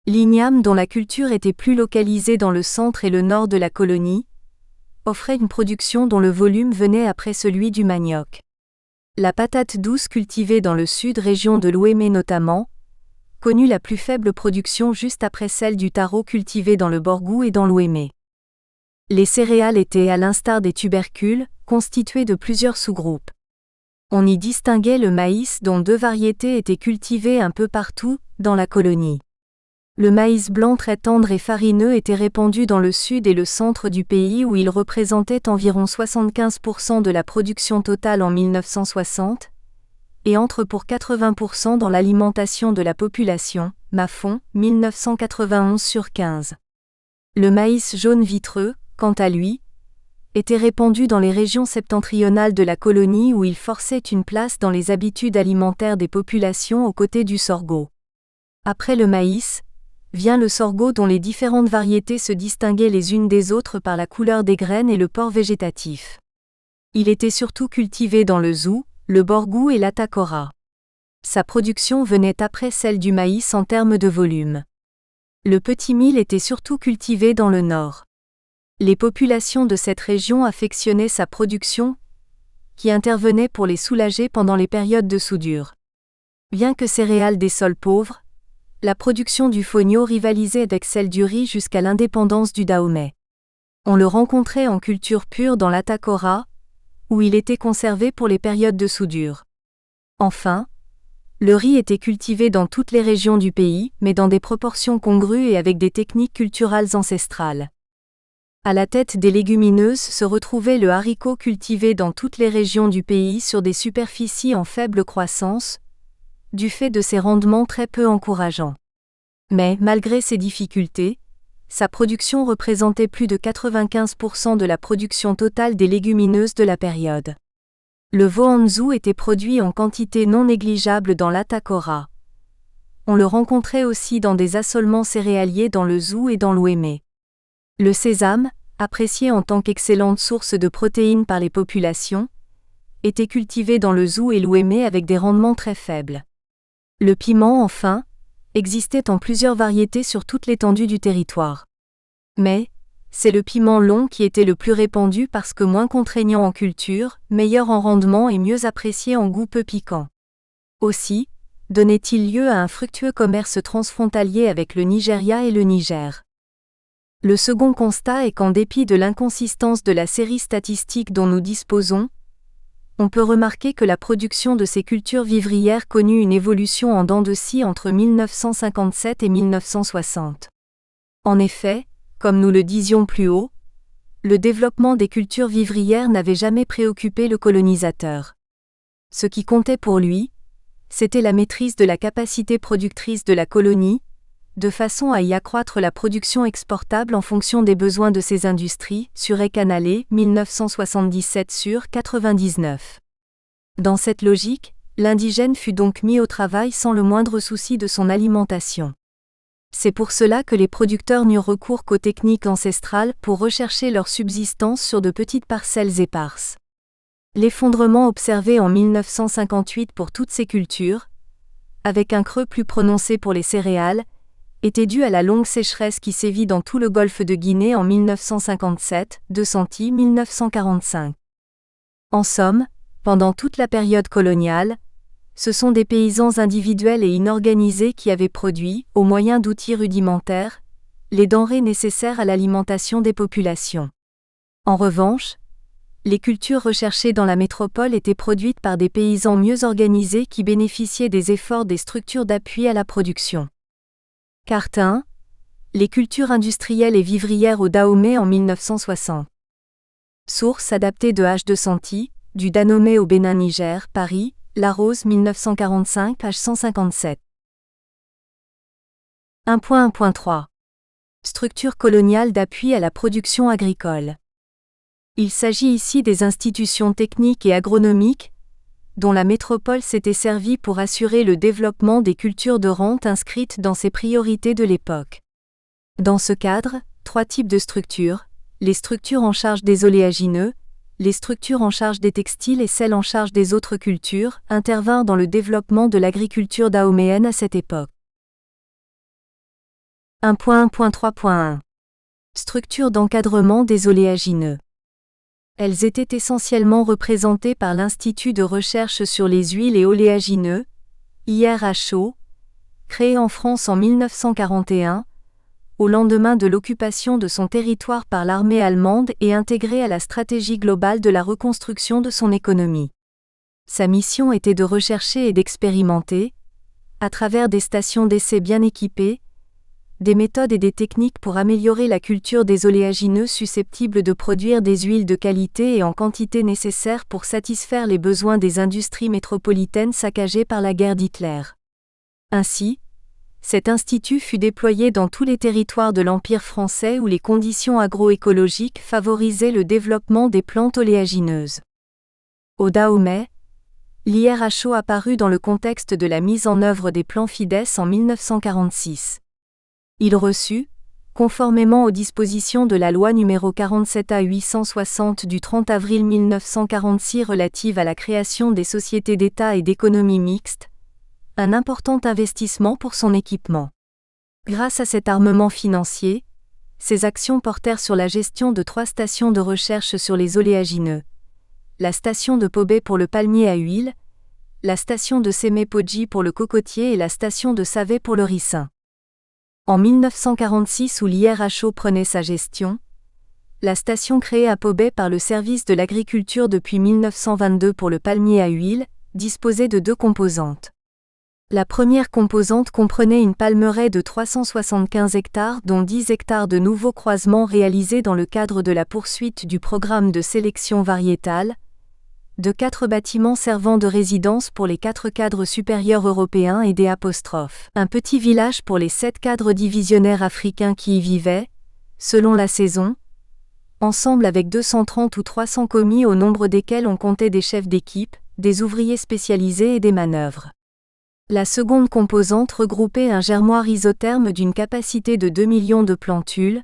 L'igname, dont la culture était plus localisée dans le centre et le nord de la colonie, offrait une production dont le volume venait après celui du manioc. La patate douce cultivée dans le sud région de l'Ouémé notamment, connut la plus faible production juste après celle du taro cultivé dans le Borgou et dans l'Ouémé. Les céréales étaient, à l'instar des tubercules, constituées de plusieurs sous-groupes. On y distinguait le maïs dont 2 variétés étaient cultivées un peu partout dans la colonie. Le maïs blanc très tendre et farineux était répandu dans le sud et le centre du pays où il représentait environ 75% de la production totale en 1960, et entre pour 80% dans l'alimentation de la population, Maffon, 1991/15. Le maïs jaune vitreux, quant à lui, était répandu dans les régions septentrionales de la colonie où il forçait une place dans les habitudes alimentaires des populations aux côtés du sorgho. Après le maïs, vient le sorgho dont les différentes variétés se distinguaient les unes des autres par la couleur des graines et le port végétatif. Il était surtout cultivé dans le Zou, le Borgou et l'Atacora. Sa production venait après celle du maïs en termes de volume. Le petit mil était surtout cultivé dans le nord. Les populations de cette région affectionnaient sa production, qui intervenait pour les soulager pendant les périodes de soudure. Bien que céréale des sols pauvres, la production du fonio rivalisait avec celle du riz jusqu'à l'indépendance du Dahomey. On le rencontrait en culture pure dans l'Atacora, où il était conservé pour les périodes de soudure. Enfin, le riz était cultivé dans toutes les régions du pays, mais dans des proportions congrues et avec des techniques culturales ancestrales. À la tête des légumineuses se retrouvait le haricot cultivé dans toutes les régions du pays sur des superficies en faible croissance, du fait de ses rendements très peu encourageants. Mais, malgré ces difficultés, sa production représentait plus de 95% de la production totale des légumineuses de la période. Le Voanzou était produit en quantité non négligeable dans l'Atacora. On le rencontrait aussi dans des assolements céréaliers dans le Zou et dans l'Ouémé. Le sésame, apprécié en tant qu'excellente source de protéines par les populations, était cultivé dans le Zou et l'Ouémé avec des rendements très faibles. Le piment, enfin, existait en plusieurs variétés sur toute l'étendue du territoire. Mais, c'est le piment long qui était le plus répandu parce que moins contraignant en culture, meilleur en rendement et mieux apprécié en goût peu piquant. Aussi, donnait-il lieu à un fructueux commerce transfrontalier avec le Nigeria et le Niger. Le second constat est qu'en dépit de l'inconsistance de la série statistique dont nous disposons, on peut remarquer que la production de ces cultures vivrières connut une évolution en dents de scie entre 1957 et 1960. En effet, comme nous le disions plus haut, le développement des cultures vivrières n'avait jamais préoccupé le colonisateur. Ce qui comptait pour lui, c'était la maîtrise de la capacité productrice de la colonie, de façon à y accroître la production exportable en fonction des besoins de ses industries, Surrey Canale, 1977/99. Dans cette logique, l'indigène fut donc mis au travail sans le moindre souci de son alimentation. C'est pour cela que les producteurs n'eurent recours qu'aux techniques ancestrales pour rechercher leur subsistance sur de petites parcelles éparses. L'effondrement observé en 1958 pour toutes ces cultures, avec un creux plus prononcé pour les céréales, était dû à la longue sécheresse qui sévit dans tout le golfe de Guinée en 1957, de Santi 1945. En somme, pendant toute la période coloniale, ce sont des paysans individuels et inorganisés qui avaient produit, au moyen d'outils rudimentaires, les denrées nécessaires à l'alimentation des populations. En revanche, les cultures recherchées dans la métropole étaient produites par des paysans mieux organisés qui bénéficiaient des efforts des structures d'appui à la production. Cartin, les cultures industrielles et vivrières au Dahomey en 1960. Source adaptée de H. de Santi, du Dahomey au Bénin-Niger, Paris, Larose 1945, page 157. 1.1.3. Structure coloniale d'appui à la production agricole. Il s'agit ici des institutions techniques et agronomiques, dont la métropole s'était servie pour assurer le développement des cultures de rente inscrites dans ses priorités de l'époque. Dans ce cadre, 3 types de structures, les structures en charge des oléagineux, les structures en charge des textiles et celles en charge des autres cultures, intervinrent dans le développement de l'agriculture dahoméenne à cette époque. 1.1.3.1. Structure d'encadrement des oléagineux. Elles étaient essentiellement représentées par l'Institut de recherche sur les huiles et oléagineux, IRHO, créé en France en 1941, au lendemain de l'occupation de son territoire par l'armée allemande et intégré à la stratégie globale de la reconstruction de son économie. Sa mission était de rechercher et d'expérimenter, à travers des stations d'essai bien équipées, des méthodes et des techniques pour améliorer la culture des oléagineux susceptibles de produire des huiles de qualité et en quantité nécessaire pour satisfaire les besoins des industries métropolitaines saccagées par la guerre d'Hitler. Ainsi, cet institut fut déployé dans tous les territoires de l'Empire français où les conditions agroécologiques favorisaient le développement des plantes oléagineuses. Au Dahomey, l'IRHO apparut dans le contexte de la mise en œuvre des plans FIDES en 1946. Il reçut, conformément aux dispositions de la loi n° 47 A 860 du 30 avril 1946 relative à la création des sociétés d'État et d'économie mixte, un important investissement pour son équipement. Grâce à cet armement financier, ses actions portèrent sur la gestion de 3 stations de recherche sur les oléagineux. La station de Pobay pour le palmier à huile, la station de Sémé-Poggi pour le cocotier et la station de Savay pour le ricin. En 1946 où l'IRHO prenait sa gestion, la station créée à Pobay par le service de l'agriculture depuis 1922 pour le palmier à huile, disposait de 2 composantes. La première composante comprenait une palmeraie de 375 hectares dont 10 hectares de nouveaux croisements réalisés dans le cadre de la poursuite du programme de sélection variétale, de 4 bâtiments servant de résidence pour les 4 cadres supérieurs européens et des ', un petit village pour les 7 cadres divisionnaires africains qui y vivaient, selon la saison, ensemble avec 230 ou 300 commis au nombre desquels on comptait des chefs d'équipe, des ouvriers spécialisés et des manœuvres. La seconde composante regroupait un germoir isotherme d'une capacité de 2 millions de plantules,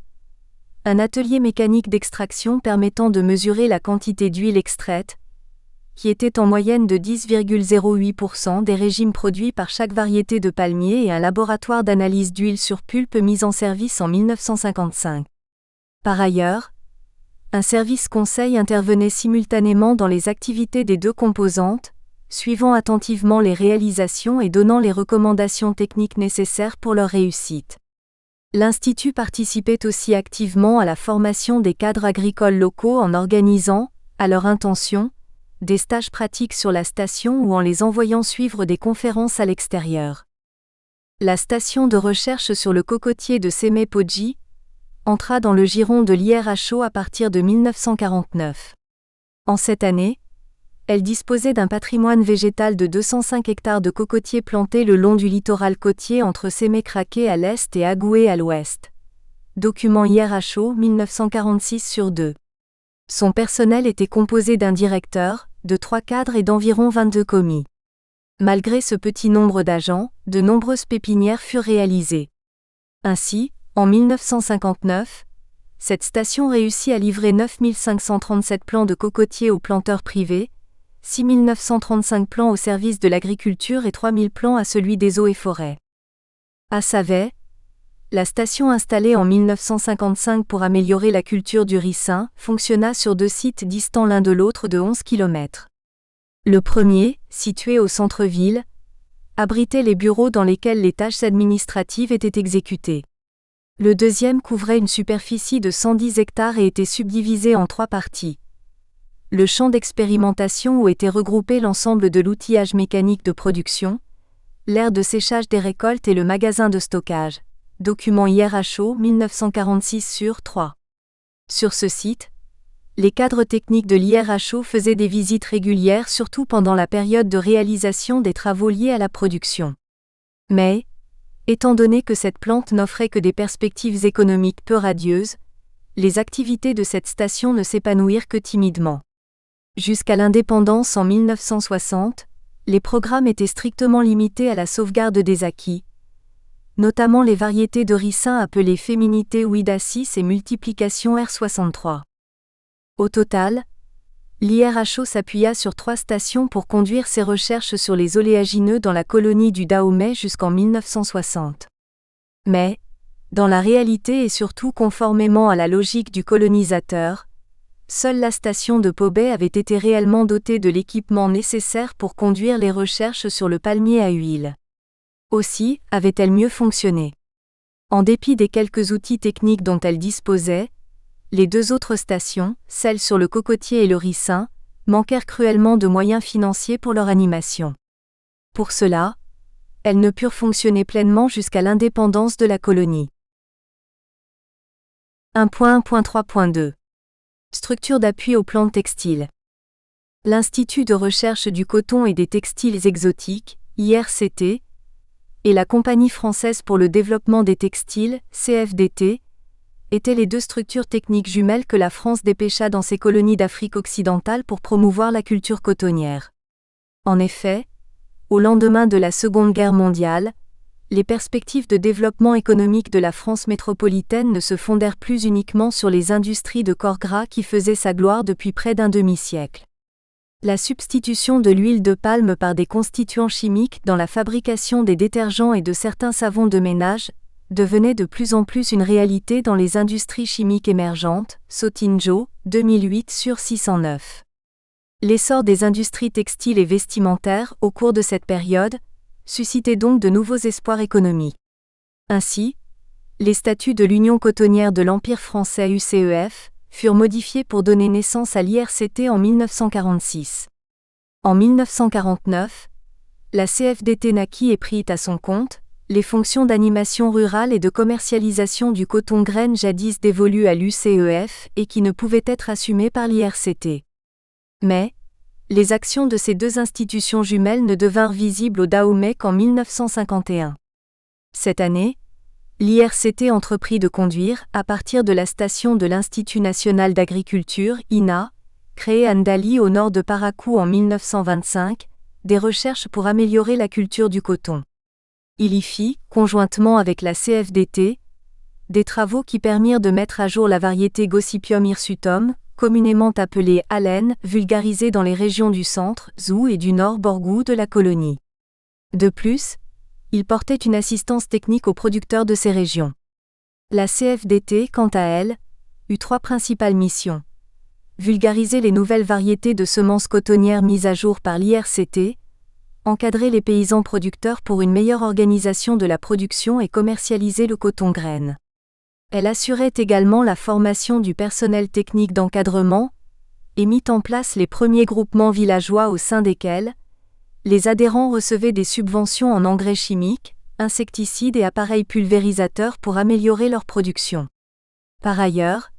un atelier mécanique d'extraction permettant de mesurer la quantité d'huile extraite, qui était en moyenne de 10,08% des régimes produits par chaque variété de palmier et un laboratoire d'analyse d'huile sur pulpe mis en service en 1955. Par ailleurs, un service conseil intervenait simultanément dans les activités des 2 composantes, suivant attentivement les réalisations et donnant les recommandations techniques nécessaires pour leur réussite. L'Institut participait aussi activement à la formation des cadres agricoles locaux en organisant, à leur intention, des stages pratiques sur la station ou en les envoyant suivre des conférences à l'extérieur. La station de recherche sur le cocotier de Sémé-Poggi entra dans le giron de l'IRHO à partir de 1949. En cette année, elle disposait d'un patrimoine végétal de 205 hectares de cocotiers plantés le long du littoral côtier entre Sémé-Craqué à l'est et Agoué à l'ouest. Document IRHO 1946/2. Son personnel était composé d'un directeur, de 3 cadres et d'environ 22 commis. Malgré ce petit nombre d'agents, de nombreuses pépinières furent réalisées. Ainsi, en 1959, cette station réussit à livrer 9 537 plants de cocotiers aux planteurs privés, 6 935 plants au service de l'agriculture et 3 000 plants à celui des eaux et forêts. À Savay, la station installée en 1955 pour améliorer la culture du ricin fonctionna sur 2 sites distants l'un de l'autre de 11 km. Le premier, situé au centre-ville, abritait les bureaux dans lesquels les tâches administratives étaient exécutées. Le deuxième couvrait une superficie de 110 hectares et était subdivisé en 3 parties. Le champ d'expérimentation où était regroupé l'ensemble de l'outillage mécanique de production, l'aire de séchage des récoltes et le magasin de stockage. Document IRHO 1946/3. Sur ce site, les cadres techniques de l'IRHO faisaient des visites régulières surtout pendant la période de réalisation des travaux liés à la production. Mais, étant donné que cette plante n'offrait que des perspectives économiques peu radieuses, les activités de cette station ne s'épanouirent que timidement. Jusqu'à l'indépendance en 1960, les programmes étaient strictement limités à la sauvegarde des acquis, notamment les variétés de ricin appelées Féminité Ouidacis et Multiplication R63. Au total, l'IRHO s'appuya sur 3 stations pour conduire ses recherches sur les oléagineux dans la colonie du Dahomey jusqu'en 1960. Mais, dans la réalité et surtout conformément à la logique du colonisateur, seule la station de Pobay avait été réellement dotée de l'équipement nécessaire pour conduire les recherches sur le palmier à huile. Aussi, avait-elle mieux fonctionné. En dépit des quelques outils techniques dont elle disposait, les 2 autres stations, celles sur le cocotier et le ricin, manquèrent cruellement de moyens financiers pour leur animation. Pour cela, elles ne purent fonctionner pleinement jusqu'à l'indépendance de la colonie. 1.1.3.2 Structure d'appui aux plantes textiles. L'Institut de recherche du coton et des textiles exotiques, IRCT, et la Compagnie française pour le développement des textiles, CFDT, étaient les deux structures techniques jumelles que la France dépêcha dans ses colonies d'Afrique occidentale pour promouvoir la culture cotonnière. En effet, au lendemain de la Seconde Guerre mondiale, les perspectives de développement économique de la France métropolitaine ne se fondèrent plus uniquement sur les industries de corps gras qui faisaient sa gloire depuis près d'un demi-siècle. La substitution de l'huile de palme par des constituants chimiques dans la fabrication des détergents et de certains savons de ménage devenait de plus en plus une réalité dans les industries chimiques émergentes, Sotinjo, 2008 sur 609. L'essor des industries textiles et vestimentaires au cours de cette période suscitait donc de nouveaux espoirs économiques. Ainsi, les statuts de l'Union cotonnière de l'Empire français UCEF furent modifiés pour donner naissance à l'IRCT en 1946. En 1949, la CFDT naquit et prit à son compte les fonctions d'animation rurale et de commercialisation du coton graine jadis dévolues à l'UCEF et qui ne pouvaient être assumées par l'IRCT. Mais, les actions de ces deux institutions jumelles ne devinrent visibles au Dahomey qu'en 1951. Cette année, l'IRCT entreprit de conduire, à partir de la station de l'Institut national d'agriculture, INA, créée à Ndali au nord de Parakou en 1925, des recherches pour améliorer la culture du coton. Il y fit, conjointement avec la CFDT, des travaux qui permirent de mettre à jour la variété Gossypium hirsutum, communément appelée Allen, vulgarisée dans les régions du centre, Zou et du nord Borgou de la colonie. De plus, il portait une assistance technique aux producteurs de ces régions. La CFDT, quant à elle, eut trois principales missions. Vulgariser les nouvelles variétés de semences cotonnières mises à jour par l'IRCT, encadrer les paysans producteurs pour une meilleure organisation de la production et commercialiser le coton graine. Elle assurait également la formation du personnel technique d'encadrement et mit en place les premiers groupements villageois au sein desquels les adhérents recevaient des subventions en engrais chimiques, insecticides et appareils pulvérisateurs pour améliorer leur production. Par ailleurs,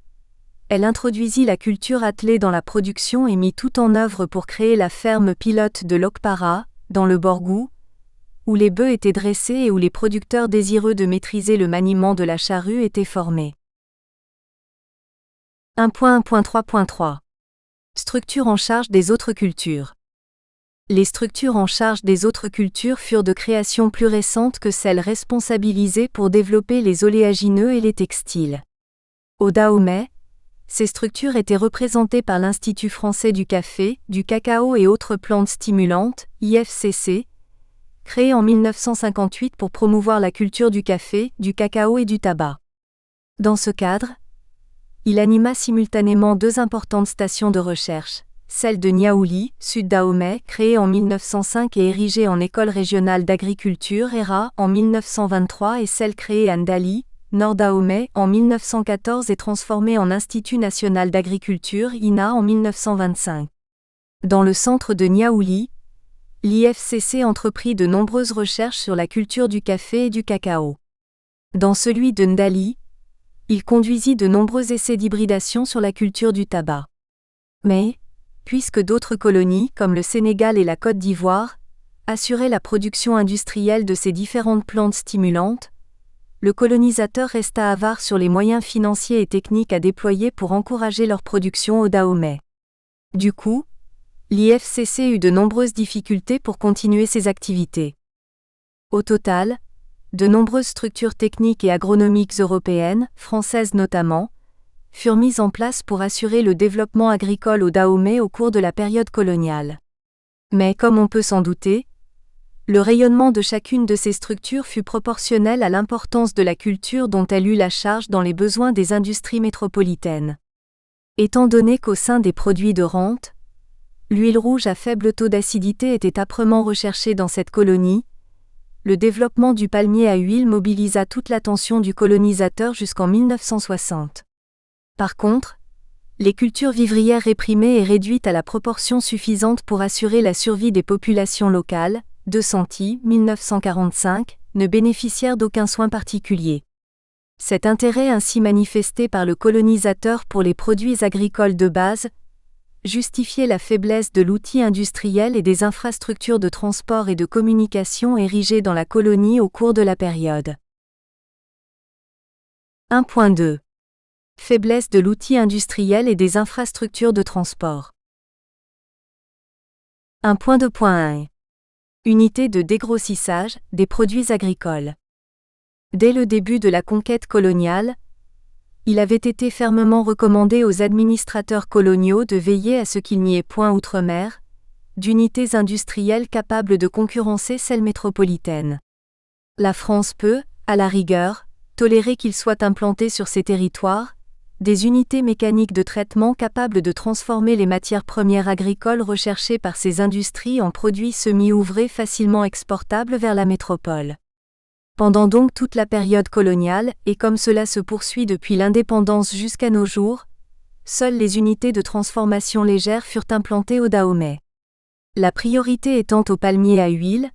elle introduisit la culture attelée dans la production et mit tout en œuvre pour créer la ferme pilote de Lokpara, dans le Borgou, où les bœufs étaient dressés et où les producteurs désireux de maîtriser le maniement de la charrue étaient formés. 1.1.3.3 Structure en charge des autres cultures. Les structures en charge des autres cultures furent de création plus récente que celles responsabilisées pour développer les oléagineux et les textiles. Au Dahomey, ces structures étaient représentées par l'Institut français du café, du cacao et autres plantes stimulantes, IFCC, créé en 1958 pour promouvoir la culture du café, du cacao et du tabac. Dans ce cadre, il anima simultanément deux importantes stations de recherche, celle de Niaouli, Sud Dahomey, créée en 1905 et érigée en école régionale d'agriculture ERA en 1923 et celle créée à Ndali, Nord Dahomey, en 1914 et transformée en Institut national d'agriculture INA en 1925. Dans le centre de Niaouli, l'IFCC entreprit de nombreuses recherches sur la culture du café et du cacao. Dans celui de Ndali, il conduisit de nombreux essais d'hybridation sur la culture du tabac. Mais, puisque d'autres colonies, comme le Sénégal et la Côte d'Ivoire, assuraient la production industrielle de ces différentes plantes stimulantes, le colonisateur resta avare sur les moyens financiers et techniques à déployer pour encourager leur production au Dahomey. Du coup, l'IFCC eut de nombreuses difficultés pour continuer ses activités. Au total, de nombreuses structures techniques et agronomiques européennes, françaises notamment, furent mises en place pour assurer le développement agricole au Dahomey au cours de la période coloniale. Mais comme on peut s'en douter, le rayonnement de chacune de ces structures fut proportionnel à l'importance de la culture dont elle eut la charge dans les besoins des industries métropolitaines. Étant donné qu'au sein des produits de rente, l'huile rouge à faible taux d'acidité était âprement recherchée dans cette colonie, le développement du palmier à huile mobilisa toute l'attention du colonisateur jusqu'en 1960. Par contre, les cultures vivrières réprimées et réduites à la proportion suffisante pour assurer la survie des populations locales, de Santi, 1945, ne bénéficièrent d'aucun soin particulier. Cet intérêt ainsi manifesté par le colonisateur pour les produits agricoles de base justifiait la faiblesse de l'outil industriel et des infrastructures de transport et de communication érigées dans la colonie au cours de la période. 1.2. Faiblesse de l'outil industriel et des infrastructures de transport. 1.2.1. Unité de dégrossissage des produits agricoles. Dès le début de la conquête coloniale, il avait été fermement recommandé aux administrateurs coloniaux de veiller à ce qu'il n'y ait point outre-mer d'unités industrielles capables de concurrencer celles métropolitaines. La France peut, à la rigueur, tolérer qu'il soit implanté sur ses territoires des unités mécaniques de traitement capables de transformer les matières premières agricoles recherchées par ces industries en produits semi-ouvrés facilement exportables vers la métropole. Pendant donc toute la période coloniale, et comme cela se poursuit depuis l'indépendance jusqu'à nos jours, seules les unités de transformation légère furent implantées au Dahomey. La priorité étant au palmier à huile,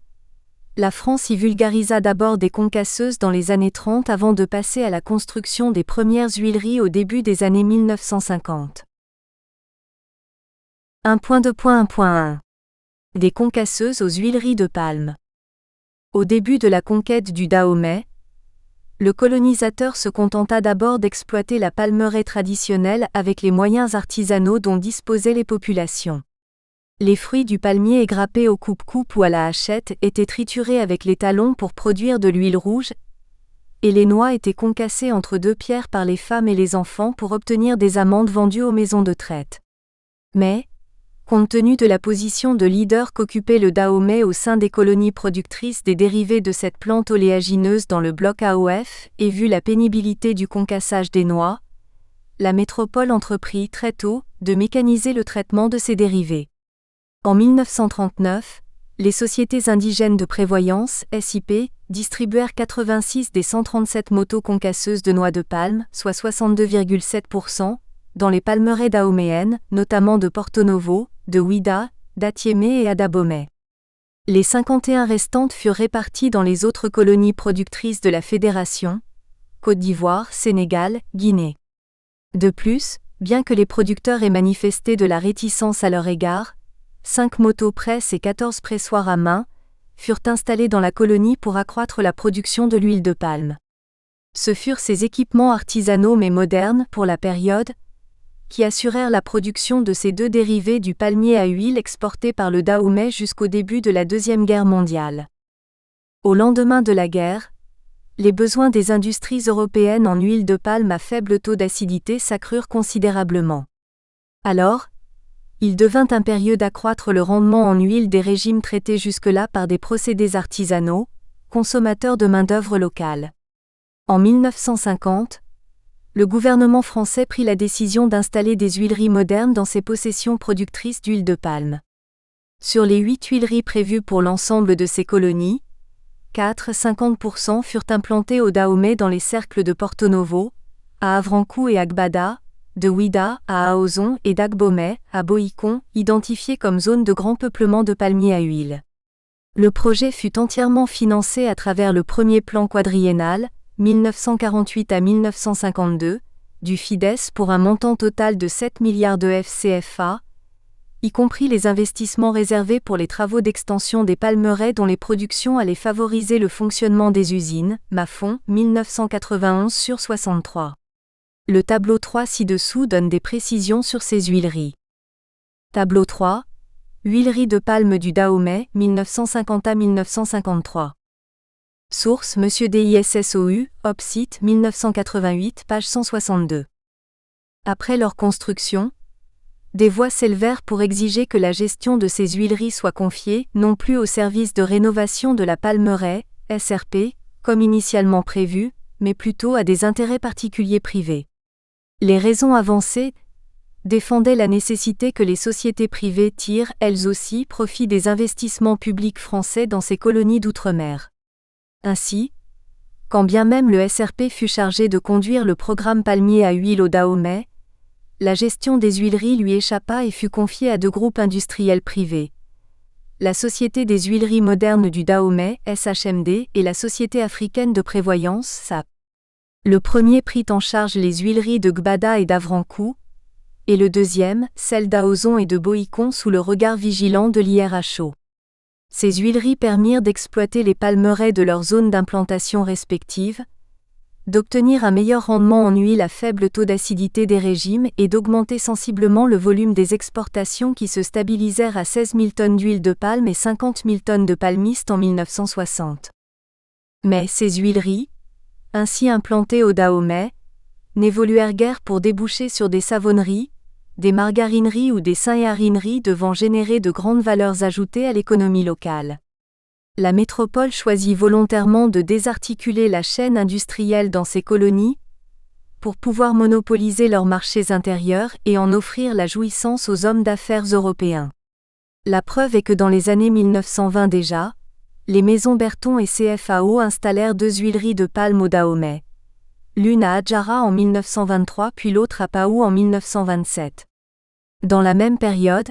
la France y vulgarisa d'abord des concasseuses dans les années 30 avant de passer à la construction des premières huileries au début des années 1950. 1.2.1.1. Des concasseuses aux huileries de palme. Au début de la conquête du Dahomey, le colonisateur se contenta d'abord d'exploiter la palmeraie traditionnelle avec les moyens artisanaux dont disposaient les populations. Les fruits du palmier égrappés au coupe-coupe ou à la hachette étaient triturés avec les talons pour produire de l'huile rouge, et les noix étaient concassées entre deux pierres par les femmes et les enfants pour obtenir des amandes vendues aux maisons de traite. Mais, compte tenu de la position de leader qu'occupait le Dahomey au sein des colonies productrices des dérivés de cette plante oléagineuse dans le bloc AOF, et vu la pénibilité du concassage des noix, la métropole entreprit très tôt de mécaniser le traitement de ces dérivés. En 1939, les sociétés indigènes de prévoyance, SIP, distribuèrent 86 des 137 motos concasseuses de noix de palme, soit 62,7%, dans les palmeraies dahoméennes, notamment de Porto Novo, de Ouida, d'Atiémé et à Dahomey. Les 51 restantes furent réparties dans les autres colonies productrices de la Fédération, Côte d'Ivoire, Sénégal, Guinée. De plus, bien que les producteurs aient manifesté de la réticence à leur égard, 5 motopresses et 14 pressoirs à main furent installés dans la colonie pour accroître la production de l'huile de palme. Ce furent ces équipements artisanaux mais modernes pour la période qui assurèrent la production de ces deux dérivés du palmier à huile exportés par le Dahomey jusqu'au début de la Deuxième Guerre mondiale. Au lendemain de la guerre, les besoins des industries européennes en huile de palme à faible taux d'acidité s'accrurent considérablement. Alors, il devint impérieux d'accroître le rendement en huile des régimes traités jusque-là par des procédés artisanaux, consommateurs de main-d'œuvre locale. En 1950, le gouvernement français prit la décision d'installer des huileries modernes dans ses possessions productrices d'huile de palme. Sur les 8 huileries prévues pour l'ensemble de ces colonies, 50% furent implantées au Dahomey dans les cercles de Porto Novo, à Avranches et Agbada, de Ouida à Aozon et d'Agbomey à Boïcon, identifiés comme zones de grand peuplement de palmiers à huile. Le projet fut entièrement financé à travers le premier plan quadriennal, 1948 à 1952, du FIDES pour un montant total de 7 milliards de FCFA, y compris les investissements réservés pour les travaux d'extension des palmeraies dont les productions allaient favoriser le fonctionnement des usines, Mafon, 1991/63. Le tableau 3 ci-dessous donne des précisions sur ces huileries. Tableau 3. Huilerie de palme du Dahomey, 1950 à 1953. Source Monsieur DISSOU, Opsite, 1988, page 162. Après leur construction, des voix s'élevèrent pour exiger que la gestion de ces huileries soit confiée, non plus au service de rénovation de la palmeraie, SRP, comme initialement prévu, mais plutôt à des intérêts particuliers privés. Les raisons avancées défendaient la nécessité que les sociétés privées tirent, elles aussi, profit des investissements publics français dans ces colonies d'outre-mer. Ainsi, quand bien même le SRP fut chargé de conduire le programme palmier à huile au Dahomey, la gestion des huileries lui échappa et fut confiée à deux groupes industriels privés. La Société des huileries modernes du Dahomey, SHMD, et la Société africaine de prévoyance, SAP. Le premier prit en charge les huileries de Gbada et d'Avrankou, et le deuxième, celles d'Aozon et de Boïcon sous le regard vigilant de l'IRHO. Ces huileries permirent d'exploiter les palmeraies de leurs zones d'implantation respectives, d'obtenir un meilleur rendement en huile à faible taux d'acidité des régimes et d'augmenter sensiblement le volume des exportations qui se stabilisèrent à 16 000 tonnes d'huile de palme et 50 000 tonnes de palmiste en 1960. Mais ces huileries, ainsi implantées au Dahomey, n'évoluèrent guère pour déboucher sur des savonneries, des margarineries ou des saint-harineries devant générer de grandes valeurs ajoutées à l'économie locale. La métropole choisit volontairement de désarticuler la chaîne industrielle dans ses colonies pour pouvoir monopoliser leurs marchés intérieurs et en offrir la jouissance aux hommes d'affaires européens. La preuve est que dans les années 1920 déjà, les maisons Berton et CFAO installèrent deux huileries de palme au Dahomey. L'une à Adjara en 1923 puis l'autre à Paou en 1927. Dans la même période,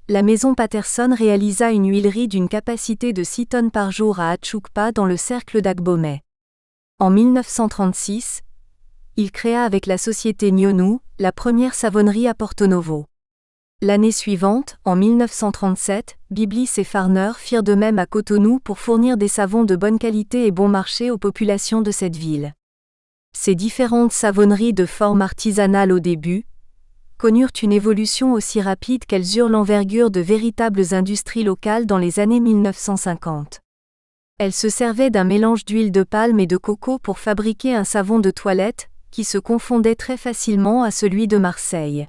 la maison Patterson réalisa une huilerie d'une capacité de 6 tonnes par jour à Achukpa dans le cercle d'Agbomey. En 1936, il créa avec la société Nyonu la première savonnerie à Porto Novo. L'année suivante, en 1937, Biblis et Farner firent de même à Cotonou pour fournir des savons de bonne qualité et bon marché aux populations de cette ville. Ces différentes savonneries de forme artisanale au début connurent une évolution aussi rapide qu'elles eurent l'envergure de véritables industries locales dans les années 1950. Elles se servaient d'un mélange d'huile de palme et de coco pour fabriquer un savon de toilette, qui se confondait très facilement à celui de Marseille.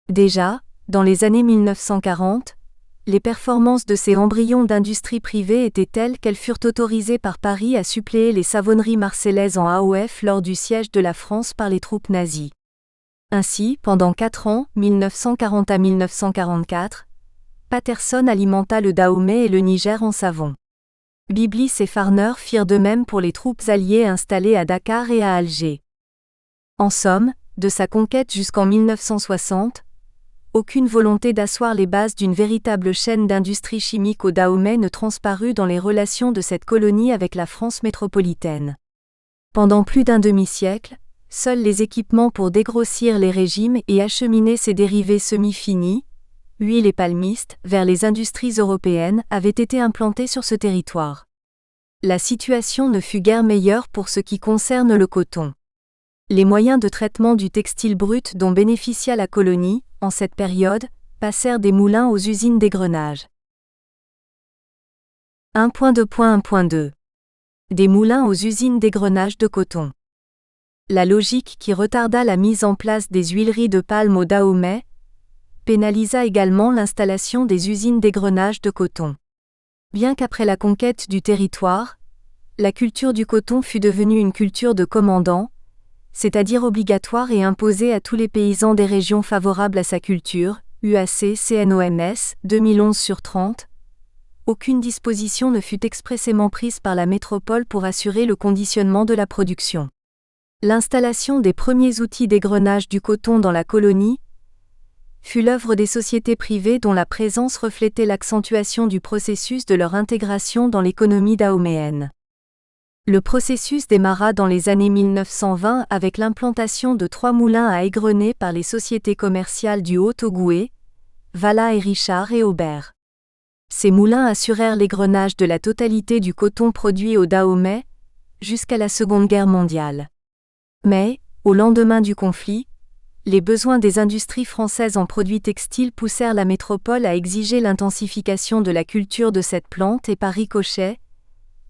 Déjà, dans les années 1940, les performances de ces embryons d'industrie privée étaient telles qu'elles furent autorisées par Paris à suppléer les savonneries marseillaises en AOF lors du siège de la France par les troupes nazies. Ainsi, pendant 4 ans, 1940 à 1944, Patterson alimenta le Dahomey et le Niger en savon. Biblis et Farner firent de même pour les troupes alliées installées à Dakar et à Alger. En somme, de sa conquête jusqu'en 1960, aucune volonté d'asseoir les bases d'une véritable chaîne d'industrie chimique au Dahomey ne transparut dans les relations de cette colonie avec la France métropolitaine. Pendant plus d'un demi-siècle, seuls les équipements pour dégrossir les régimes et acheminer ces dérivés semi-finis, huile et palmiste, vers les industries européennes avaient été implantés sur ce territoire. La situation ne fut guère meilleure pour ce qui concerne le coton. Les moyens de traitement du textile brut dont bénéficia la colonie, en cette période, passèrent des moulins aux usines d'égrenage. 1.2.1.2 Des moulins aux usines d'égrenage de coton. La logique qui retarda la mise en place des huileries de palme au Dahomey pénalisa également l'installation des usines d'égrenage de coton. Bien qu'après la conquête du territoire, la culture du coton fut devenue une culture de commandant, c'est-à-dire obligatoire et imposée à tous les paysans des régions favorables à sa culture, UAC CNOMS 2011/30, aucune disposition ne fut expressément prise par la métropole pour assurer le conditionnement de la production. L'installation des premiers outils d'égrenage du coton dans la colonie fut l'œuvre des sociétés privées dont la présence reflétait l'accentuation du processus de leur intégration dans l'économie dahoméenne. Le processus démarra dans les années 1920 avec l'implantation de 3 moulins à égrener par les sociétés commerciales du Haut-Ogoué, Vala et Richard et Aubert. Ces moulins assurèrent l'égrenage de la totalité du coton produit au Dahomey jusqu'à la Seconde Guerre mondiale. Mais, au lendemain du conflit, les besoins des industries françaises en produits textiles poussèrent la métropole à exiger l'intensification de la culture de cette plante et par ricochet,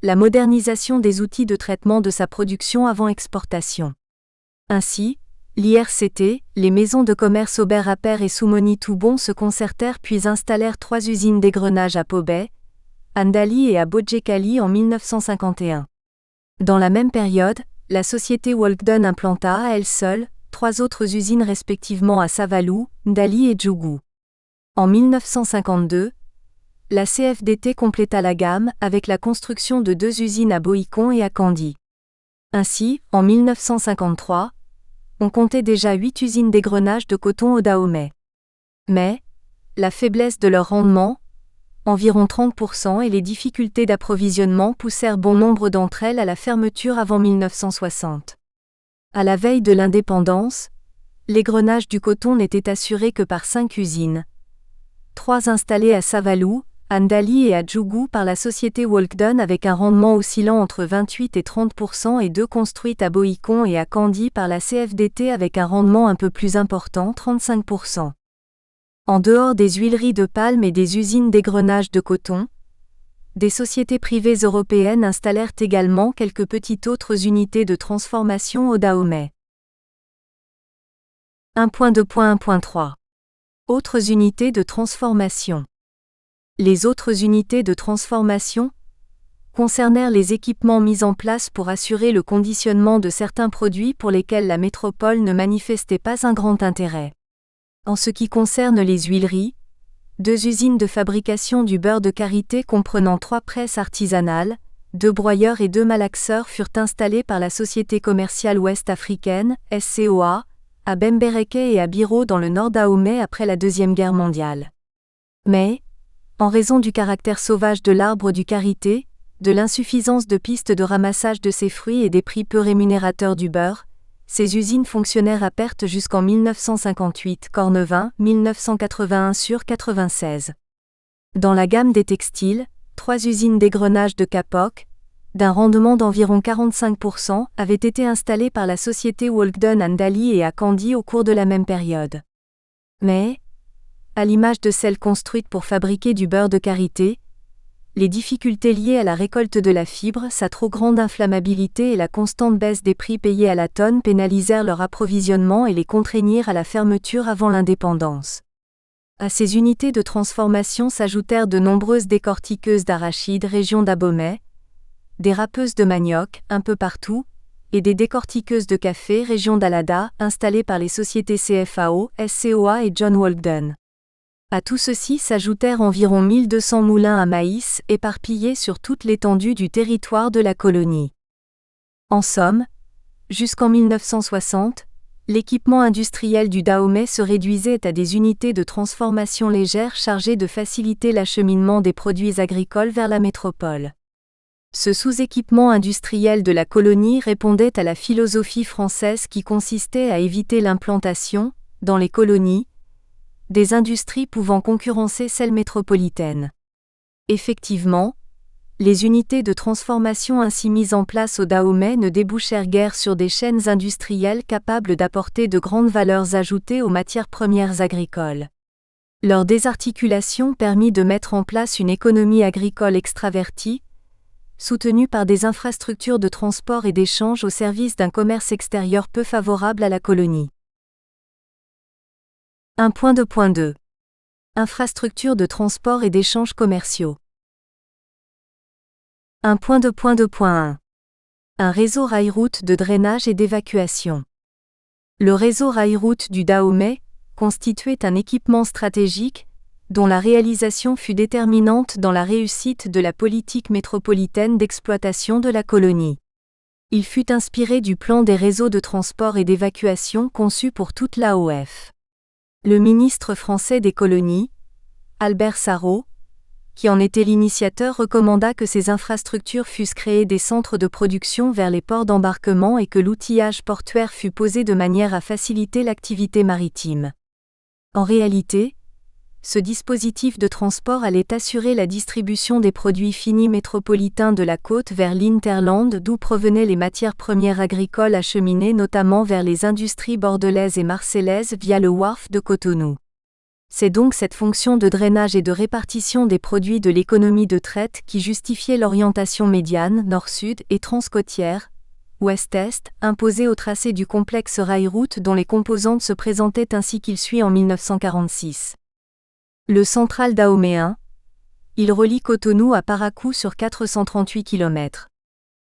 la modernisation des outils de traitement de sa production avant exportation. Ainsi, l'IRCT, les maisons de commerce Aubert-Appert et Soumony-Toubon se concertèrent puis installèrent 3 usines d'égrenage à Pobay, Andali et à Bodjekali en 1951. Dans la même période, la société Walkden implanta à elle seule 3 autres usines respectivement à Savalou, Ndali et Djougou. En 1952, la CFDT compléta la gamme avec la construction de 2 usines à Boïcon et à Candy. Ainsi, en 1953, on comptait déjà 8 usines d'égrenage de coton au Dahomey. Mais, la faiblesse de leur rendement, environ 30%, et les difficultés d'approvisionnement poussèrent bon nombre d'entre elles à la fermeture avant 1960. À la veille de l'indépendance, l'égrenage du coton n'était assuré que par 5 usines. 3 installées à Savalou, à Ndali et à Djougou par la société Walkden avec un rendement oscillant entre 28 et 30% et 2 construites à Boïcon et à Kandy par la CFDT avec un rendement un peu plus important, 35%. En dehors des huileries de palme et des usines d'égrenage de coton, des sociétés privées européennes installèrent également quelques petites autres unités de transformation au Dahomey. 1.2.1.3 Autres unités de transformation. Les autres unités de transformation concernèrent les équipements mis en place pour assurer le conditionnement de certains produits pour lesquels la métropole ne manifestait pas un grand intérêt. En ce qui concerne les huileries, 2 usines de fabrication du beurre de karité comprenant 3 presses artisanales, 2 broyeurs et 2 malaxeurs furent installées par la Société commerciale ouest-africaine, SCOA, à Bembereke et à Biro dans le Nord Dahomey après la Deuxième Guerre mondiale. Mais, en raison du caractère sauvage de l'arbre du karité, de l'insuffisance de pistes de ramassage de ses fruits et des prix peu rémunérateurs du beurre, ces usines fonctionnèrent à perte jusqu'en 1958, Cornevin, 1981/96. Dans la gamme des textiles, 3 usines d'égrenage de Kapok, d'un rendement d'environ 45%, avaient été installées par la société Walkden à Ndali et à Kandy au cours de la même période. Mais, à l'image de celles construites pour fabriquer du beurre de karité, les difficultés liées à la récolte de la fibre, sa trop grande inflammabilité et la constante baisse des prix payés à la tonne pénalisèrent leur approvisionnement et les contraignirent à la fermeture avant l'indépendance. À ces unités de transformation s'ajoutèrent de nombreuses décortiqueuses d'arachides région d'Abomey, des râpeuses de manioc, un peu partout, et des décortiqueuses de café région d'Alada, installées par les sociétés CFAO, SCOA et John Walkden. À tout ceci s'ajoutèrent environ 1200 moulins à maïs éparpillés sur toute l'étendue du territoire de la colonie. En somme, jusqu'en 1960, l'équipement industriel du Dahomey se réduisait à des unités de transformation légères chargées de faciliter l'acheminement des produits agricoles vers la métropole. Ce sous-équipement industriel de la colonie répondait à la philosophie française qui consistait à éviter l'implantation, dans les colonies, des industries pouvant concurrencer celles métropolitaines. Effectivement, les unités de transformation ainsi mises en place au Dahomey ne débouchèrent guère sur des chaînes industrielles capables d'apporter de grandes valeurs ajoutées aux matières premières agricoles. Leur désarticulation permit de mettre en place une économie agricole extravertie, soutenue par des infrastructures de transport et d'échange au service d'un commerce extérieur peu favorable à la colonie. 1.2.2 Infrastructures de transport et d'échanges commerciaux. 1.2.2.1 Un réseau rail-route de drainage et d'évacuation. Le réseau rail-route du Dahomey constituait un équipement stratégique, dont la réalisation fut déterminante dans la réussite de la politique métropolitaine d'exploitation de la colonie. Il fut inspiré du plan des réseaux de transport et d'évacuation conçu pour toute l'AOF. Le ministre français des colonies, Albert Sarraut, qui en était l'initiateur, recommanda que ces infrastructures fussent créées des centres de production vers les ports d'embarquement et que l'outillage portuaire fût posé de manière à faciliter l'activité maritime. En réalité, ce dispositif de transport allait assurer la distribution des produits finis métropolitains de la côte vers l'hinterland d'où provenaient les matières premières agricoles acheminées notamment vers les industries bordelaises et marseillaises via le wharf de Cotonou. C'est donc cette fonction de drainage et de répartition des produits de l'économie de traite qui justifiait l'orientation médiane, nord-sud et transcôtière, ouest-est, imposée au tracé du complexe rail-route dont les composantes se présentaient ainsi qu'il suit en 1946. Le central dahoméen, il relie Cotonou à Parakou sur 438 km.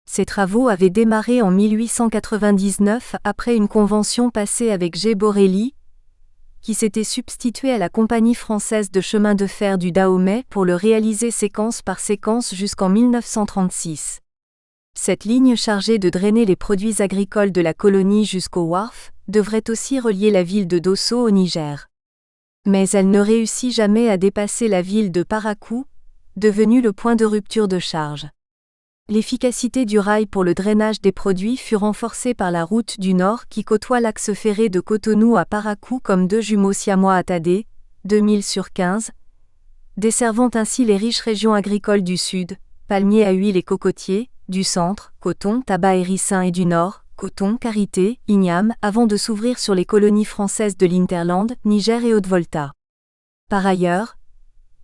Ces travaux avaient démarré en 1899 après une convention passée avec G. Borelli, qui s'était substitué à la Compagnie française de chemin de fer du Dahomey pour le réaliser séquence par séquence jusqu'en 1936. Cette ligne chargée de drainer les produits agricoles de la colonie jusqu'au wharf devrait aussi relier la ville de Dosso au Niger. Mais elle ne réussit jamais à dépasser la ville de Parakou, devenue le point de rupture de charge. L'efficacité du rail pour le drainage des produits fut renforcée par la route du Nord qui côtoie l'axe ferré de Cotonou à Parakou comme deux jumeaux siamois attardés, 2000/15, desservant ainsi les riches régions agricoles du Sud, palmiers à huile et cocotiers, du Centre, coton, tabac et ricin et du Nord, coton, karité, igname, avant de s'ouvrir sur les colonies françaises de l'Hinterland, Niger et Haute-Volta. Par ailleurs,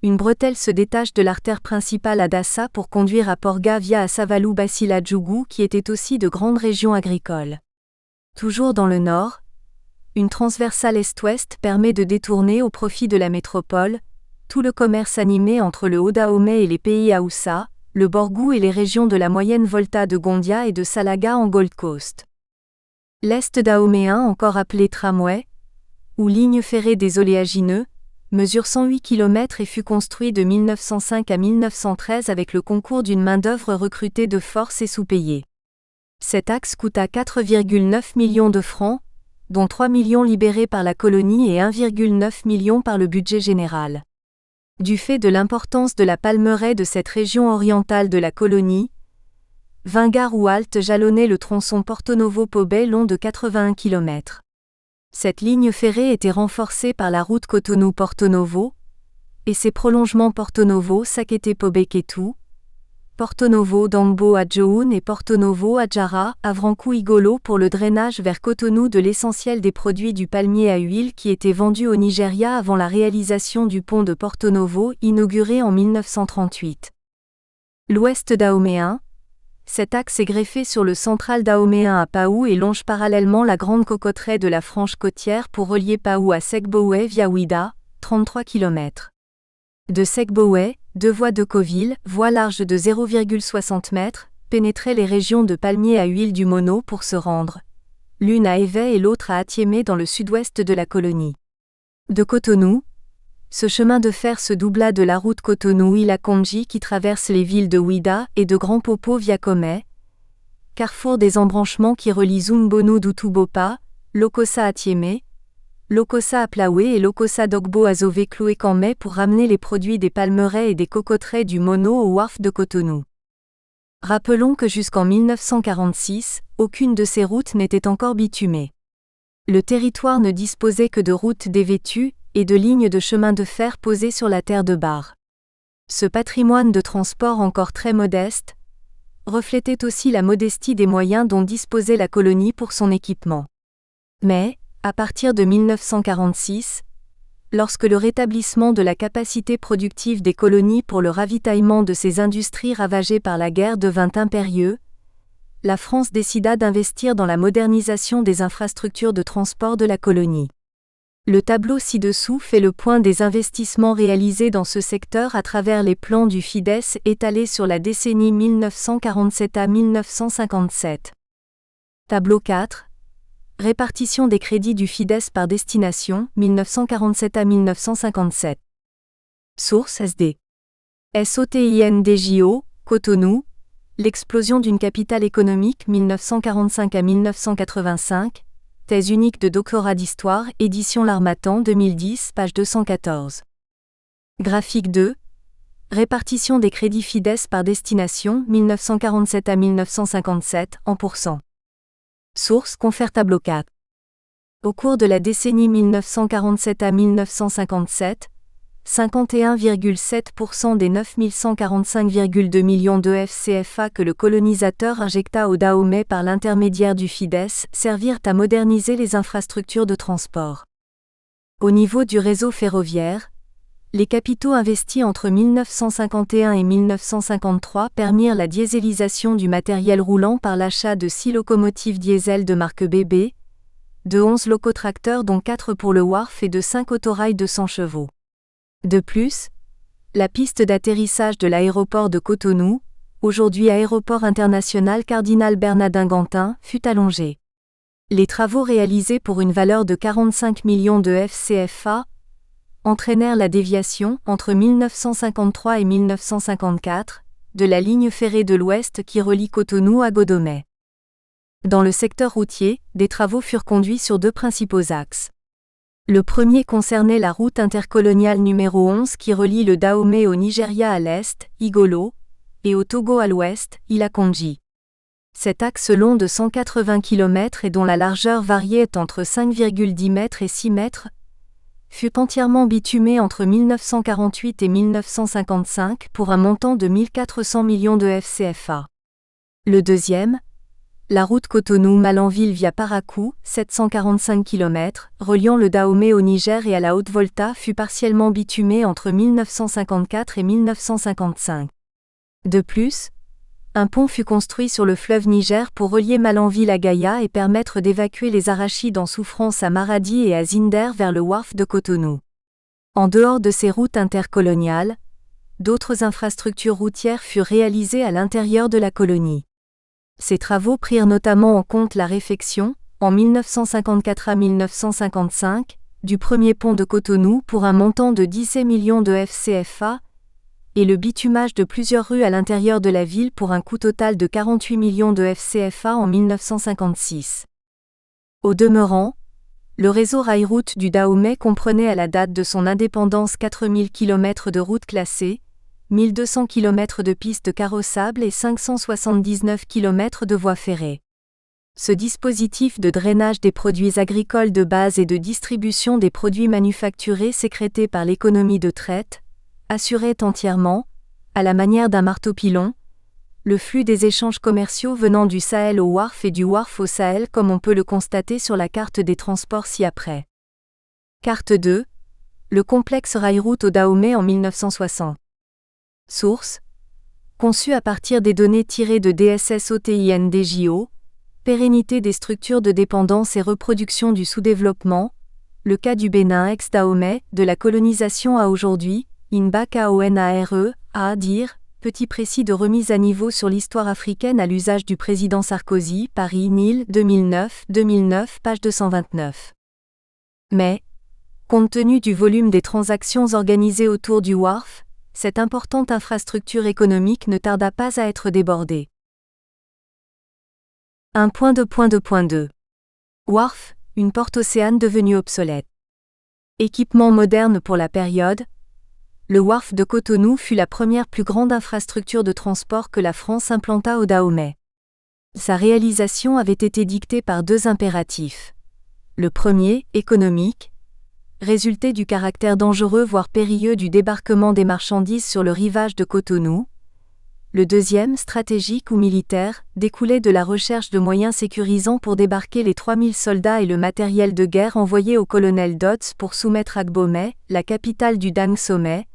une bretelle se détache de l'artère principale à Dassa pour conduire à Porga via à Savalou Bassila Djougou qui était aussi de grandes régions agricoles. Toujours dans le nord, une transversale est-ouest permet de détourner au profit de la métropole tout le commerce animé entre le Haut-Dahomey et les pays Haoussa, le Borgou et les régions de la moyenne Volta de Gondia et de Salaga en Gold Coast. L'Est dahoméen, encore appelé tramway, ou ligne ferrée des oléagineux, mesure 108 km et fut construit de 1905 à 1913 avec le concours d'une main-d'œuvre recrutée de force et sous-payée. Cet axe coûta 4,9 millions de francs, dont 3 millions libérés par la colonie et 1,9 million par le budget général. Du fait de l'importance de la palmeraie de cette région orientale de la colonie, 20 gares ou haltes jalonnaient le tronçon Porto Novo-Pobé long de 81 km. Cette ligne ferrée était renforcée par la route Cotonou-Porto Novo, et ses prolongements Porto Novo-Sakete-Pobé-Ketou, Porto Novo-Dangbo à Djohoun et Porto Novo à Djara, Avrankou-Igolo pour le drainage vers Cotonou de l'essentiel des produits du palmier à huile qui étaient vendus au Nigeria avant la réalisation du pont de Porto Novo inauguré en 1938. L'ouest dahoméen. Cet axe est greffé sur le central dahoméen à Paou et longe parallèlement la grande cocotteraie de la frange côtière pour relier Paou à Segbowé via Ouida, 33 km. De Segbowé, deux voies de Coville, voie large de 0,60 m, pénétraient les régions de palmiers à huile du Mono pour se rendre, l'une à Évey et l'autre à Atiémé dans le sud-ouest de la colonie. De Cotonou, ce chemin de fer se doubla de la route Cotonou-Ila-Kondji qui traverse les villes de Ouida et de Grand Popo via Komé, carrefour des embranchements qui relient Zumbonou-Doutou-Bopa, Lokossa à Tiémé, Lokossa à Plaoué et Lokossa Dogbo à Zové-Cloué-Kanmé pour ramener les produits des palmeraies et des cocotteraie du Mono au wharf de Cotonou. Rappelons que jusqu'en 1946, aucune de ces routes n'était encore bitumée. Le territoire ne disposait que de routes dévêtues et de lignes de chemin de fer posées sur la terre de Bar. Ce patrimoine de transport encore très modeste reflétait aussi la modestie des moyens dont disposait la colonie pour son équipement. Mais, à partir de 1946, lorsque le rétablissement de la capacité productive des colonies pour le ravitaillement de ces industries ravagées par la guerre devint impérieux, la France décida d'investir dans la modernisation des infrastructures de transport de la colonie. Le tableau ci-dessous fait le point des investissements réalisés dans ce secteur à travers les plans du FIDES étalés sur la décennie 1947 à 1957. Tableau 4. Répartition des crédits du FIDES par destination, 1947 à 1957. Source SD. SOTINDJO, Cotonou, l'explosion d'une capitale économique 1945 à 1985. Thèse unique de doctorat d'histoire, édition L'Harmattan 2010, page 214. Graphique 2. Répartition des crédits FIDES par destination, 1947 à 1957, en pourcent. Source Confère tableau 4. Au cours de la décennie 1947 à 1957, 51,7% des 9145,2 millions de FCFA que le colonisateur injecta au Dahomey par l'intermédiaire du FIDES servirent à moderniser les infrastructures de transport. Au niveau du réseau ferroviaire, les capitaux investis entre 1951 et 1953 permirent la dieselisation du matériel roulant par l'achat de 6 locomotives diesel de marque BB, de 11 locotracteurs dont 4 pour le wharf et de 5 autorails de 100 chevaux. De plus, la piste d'atterrissage de l'aéroport de Cotonou, aujourd'hui aéroport international Cardinal Bernardin-Gantin, fut allongée. Les travaux réalisés pour une valeur de 45 millions de FCFA entraînèrent la déviation, entre 1953 et 1954, de la ligne ferrée de l'Ouest qui relie Cotonou à Godomey. Dans le secteur routier, des travaux furent conduits sur deux principaux axes. Le premier concernait la route intercoloniale numéro 11 qui relie le Dahomey au Nigeria à l'est, Igolo, et au Togo à l'ouest, Ilakonji. Cet axe long de 180 km et dont la largeur variait entre 5,10 mètres et 6 mètres, fut entièrement bitumé entre 1948 et 1955 pour un montant de 1400 millions de FCFA. Le deuxième, la route Cotonou-Malanville via Parakou, 745 km, reliant le Dahomey au Niger et à la Haute-Volta fut partiellement bitumé entre 1954 et 1955. De plus, un pont fut construit sur le fleuve Niger pour relier Malanville à Gaïa et permettre d'évacuer les arachides en souffrance à Maradi et à Zinder vers le wharf de Cotonou. En dehors de ces routes intercoloniales, d'autres infrastructures routières furent réalisées à l'intérieur de la colonie. Ces travaux prirent notamment en compte la réfection, en 1954 à 1955, du premier pont de Cotonou pour un montant de 17 millions de FCFA, et le bitumage de plusieurs rues à l'intérieur de la ville pour un coût total de 48 millions de FCFA en 1956. Au demeurant, le réseau rail-route du Dahomey comprenait à la date de son indépendance 4000 km de routes classées, 1200 km de pistes carrossables et 579 km de voies ferrées. Ce dispositif de drainage des produits agricoles de base et de distribution des produits manufacturés sécrétés par l'économie de traite, assurait entièrement, à la manière d'un marteau-pilon, le flux des échanges commerciaux venant du Sahel au Wharf et du Wharf au Sahel comme on peut le constater sur la carte des transports ci-après. Carte 2. Le complexe rail-route au Dahomey en 1960. Source. Conçu à partir des données tirées de DSS-OTIN-DJO, pérennité des structures de dépendance et reproduction du sous-développement, le cas du Bénin ex-Dahomey, de la colonisation à aujourd'hui, INBA-KONARE, à dire, petit précis de remise à niveau sur l'histoire africaine à l'usage du président Sarkozy, Paris, Nil, 2009, page 229. Mais, compte tenu du volume des transactions organisées autour du Wharf, cette importante infrastructure économique ne tarda pas à être débordée. 1.2.2.2 Wharf, une porte océane devenue obsolète. Équipement moderne pour la période, le Wharf de Cotonou fut la première plus grande infrastructure de transport que la France implanta au Dahomey. Sa réalisation avait été dictée par deux impératifs. Le premier, économique, résultait du caractère dangereux voire périlleux du débarquement des marchandises sur le rivage de Cotonou. Le deuxième, stratégique ou militaire, découlait de la recherche de moyens sécurisants pour débarquer les 3000 soldats et le matériel de guerre envoyés au colonel Dodds pour soumettre Agbomey, la capitale du Dang Sommet,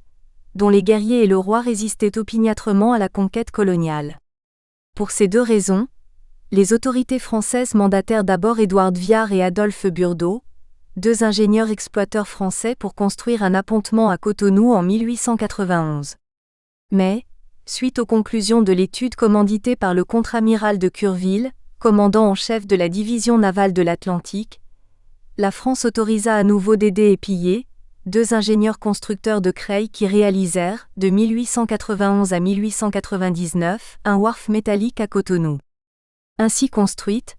dont les guerriers et le roi résistaient opiniâtrement à la conquête coloniale. Pour ces deux raisons, les autorités françaises mandatèrent d'abord Édouard Viard et Adolphe Burdeau, deux ingénieurs exploiteurs français pour construire un appontement à Cotonou en 1891. Mais, suite aux conclusions de l'étude commanditée par le contre-amiral de Curville, commandant en chef de la division navale de l'Atlantique, la France autorisa à nouveau Dédé et Pillet, deux ingénieurs constructeurs de Creil qui réalisèrent, de 1891 à 1899, un wharf métallique à Cotonou. Ainsi construite,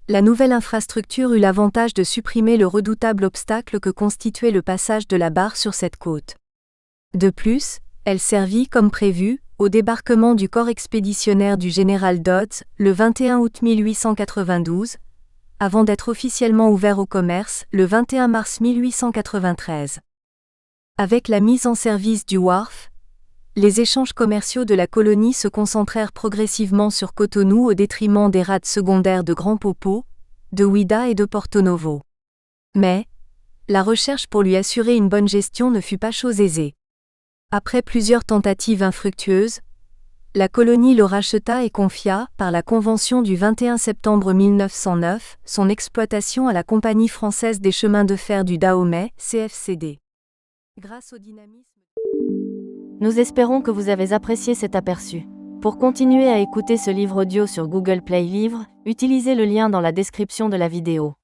la nouvelle infrastructure eut l'avantage de supprimer le redoutable obstacle que constituait le passage de la barre sur cette côte. De plus, elle servit, comme prévu, au débarquement du corps expéditionnaire du général Dodds, le 21 août 1892, avant d'être officiellement ouvert au commerce, le 21 mars 1893. Avec la mise en service du Wharf, les échanges commerciaux de la colonie se concentrèrent progressivement sur Cotonou au détriment des rades secondaires de Grand Popo, de Ouidah et de Porto Novo. Mais, la recherche pour lui assurer une bonne gestion ne fut pas chose aisée. Après plusieurs tentatives infructueuses, la colonie le racheta et confia, par la convention du 21 septembre 1909, son exploitation à la Compagnie française des chemins de fer du Dahomey, CFCD. Grâce au dynamisme... Nous espérons que vous avez apprécié cet aperçu. Pour continuer à écouter ce livre audio sur Google Play Livres, utilisez le lien dans la description de la vidéo.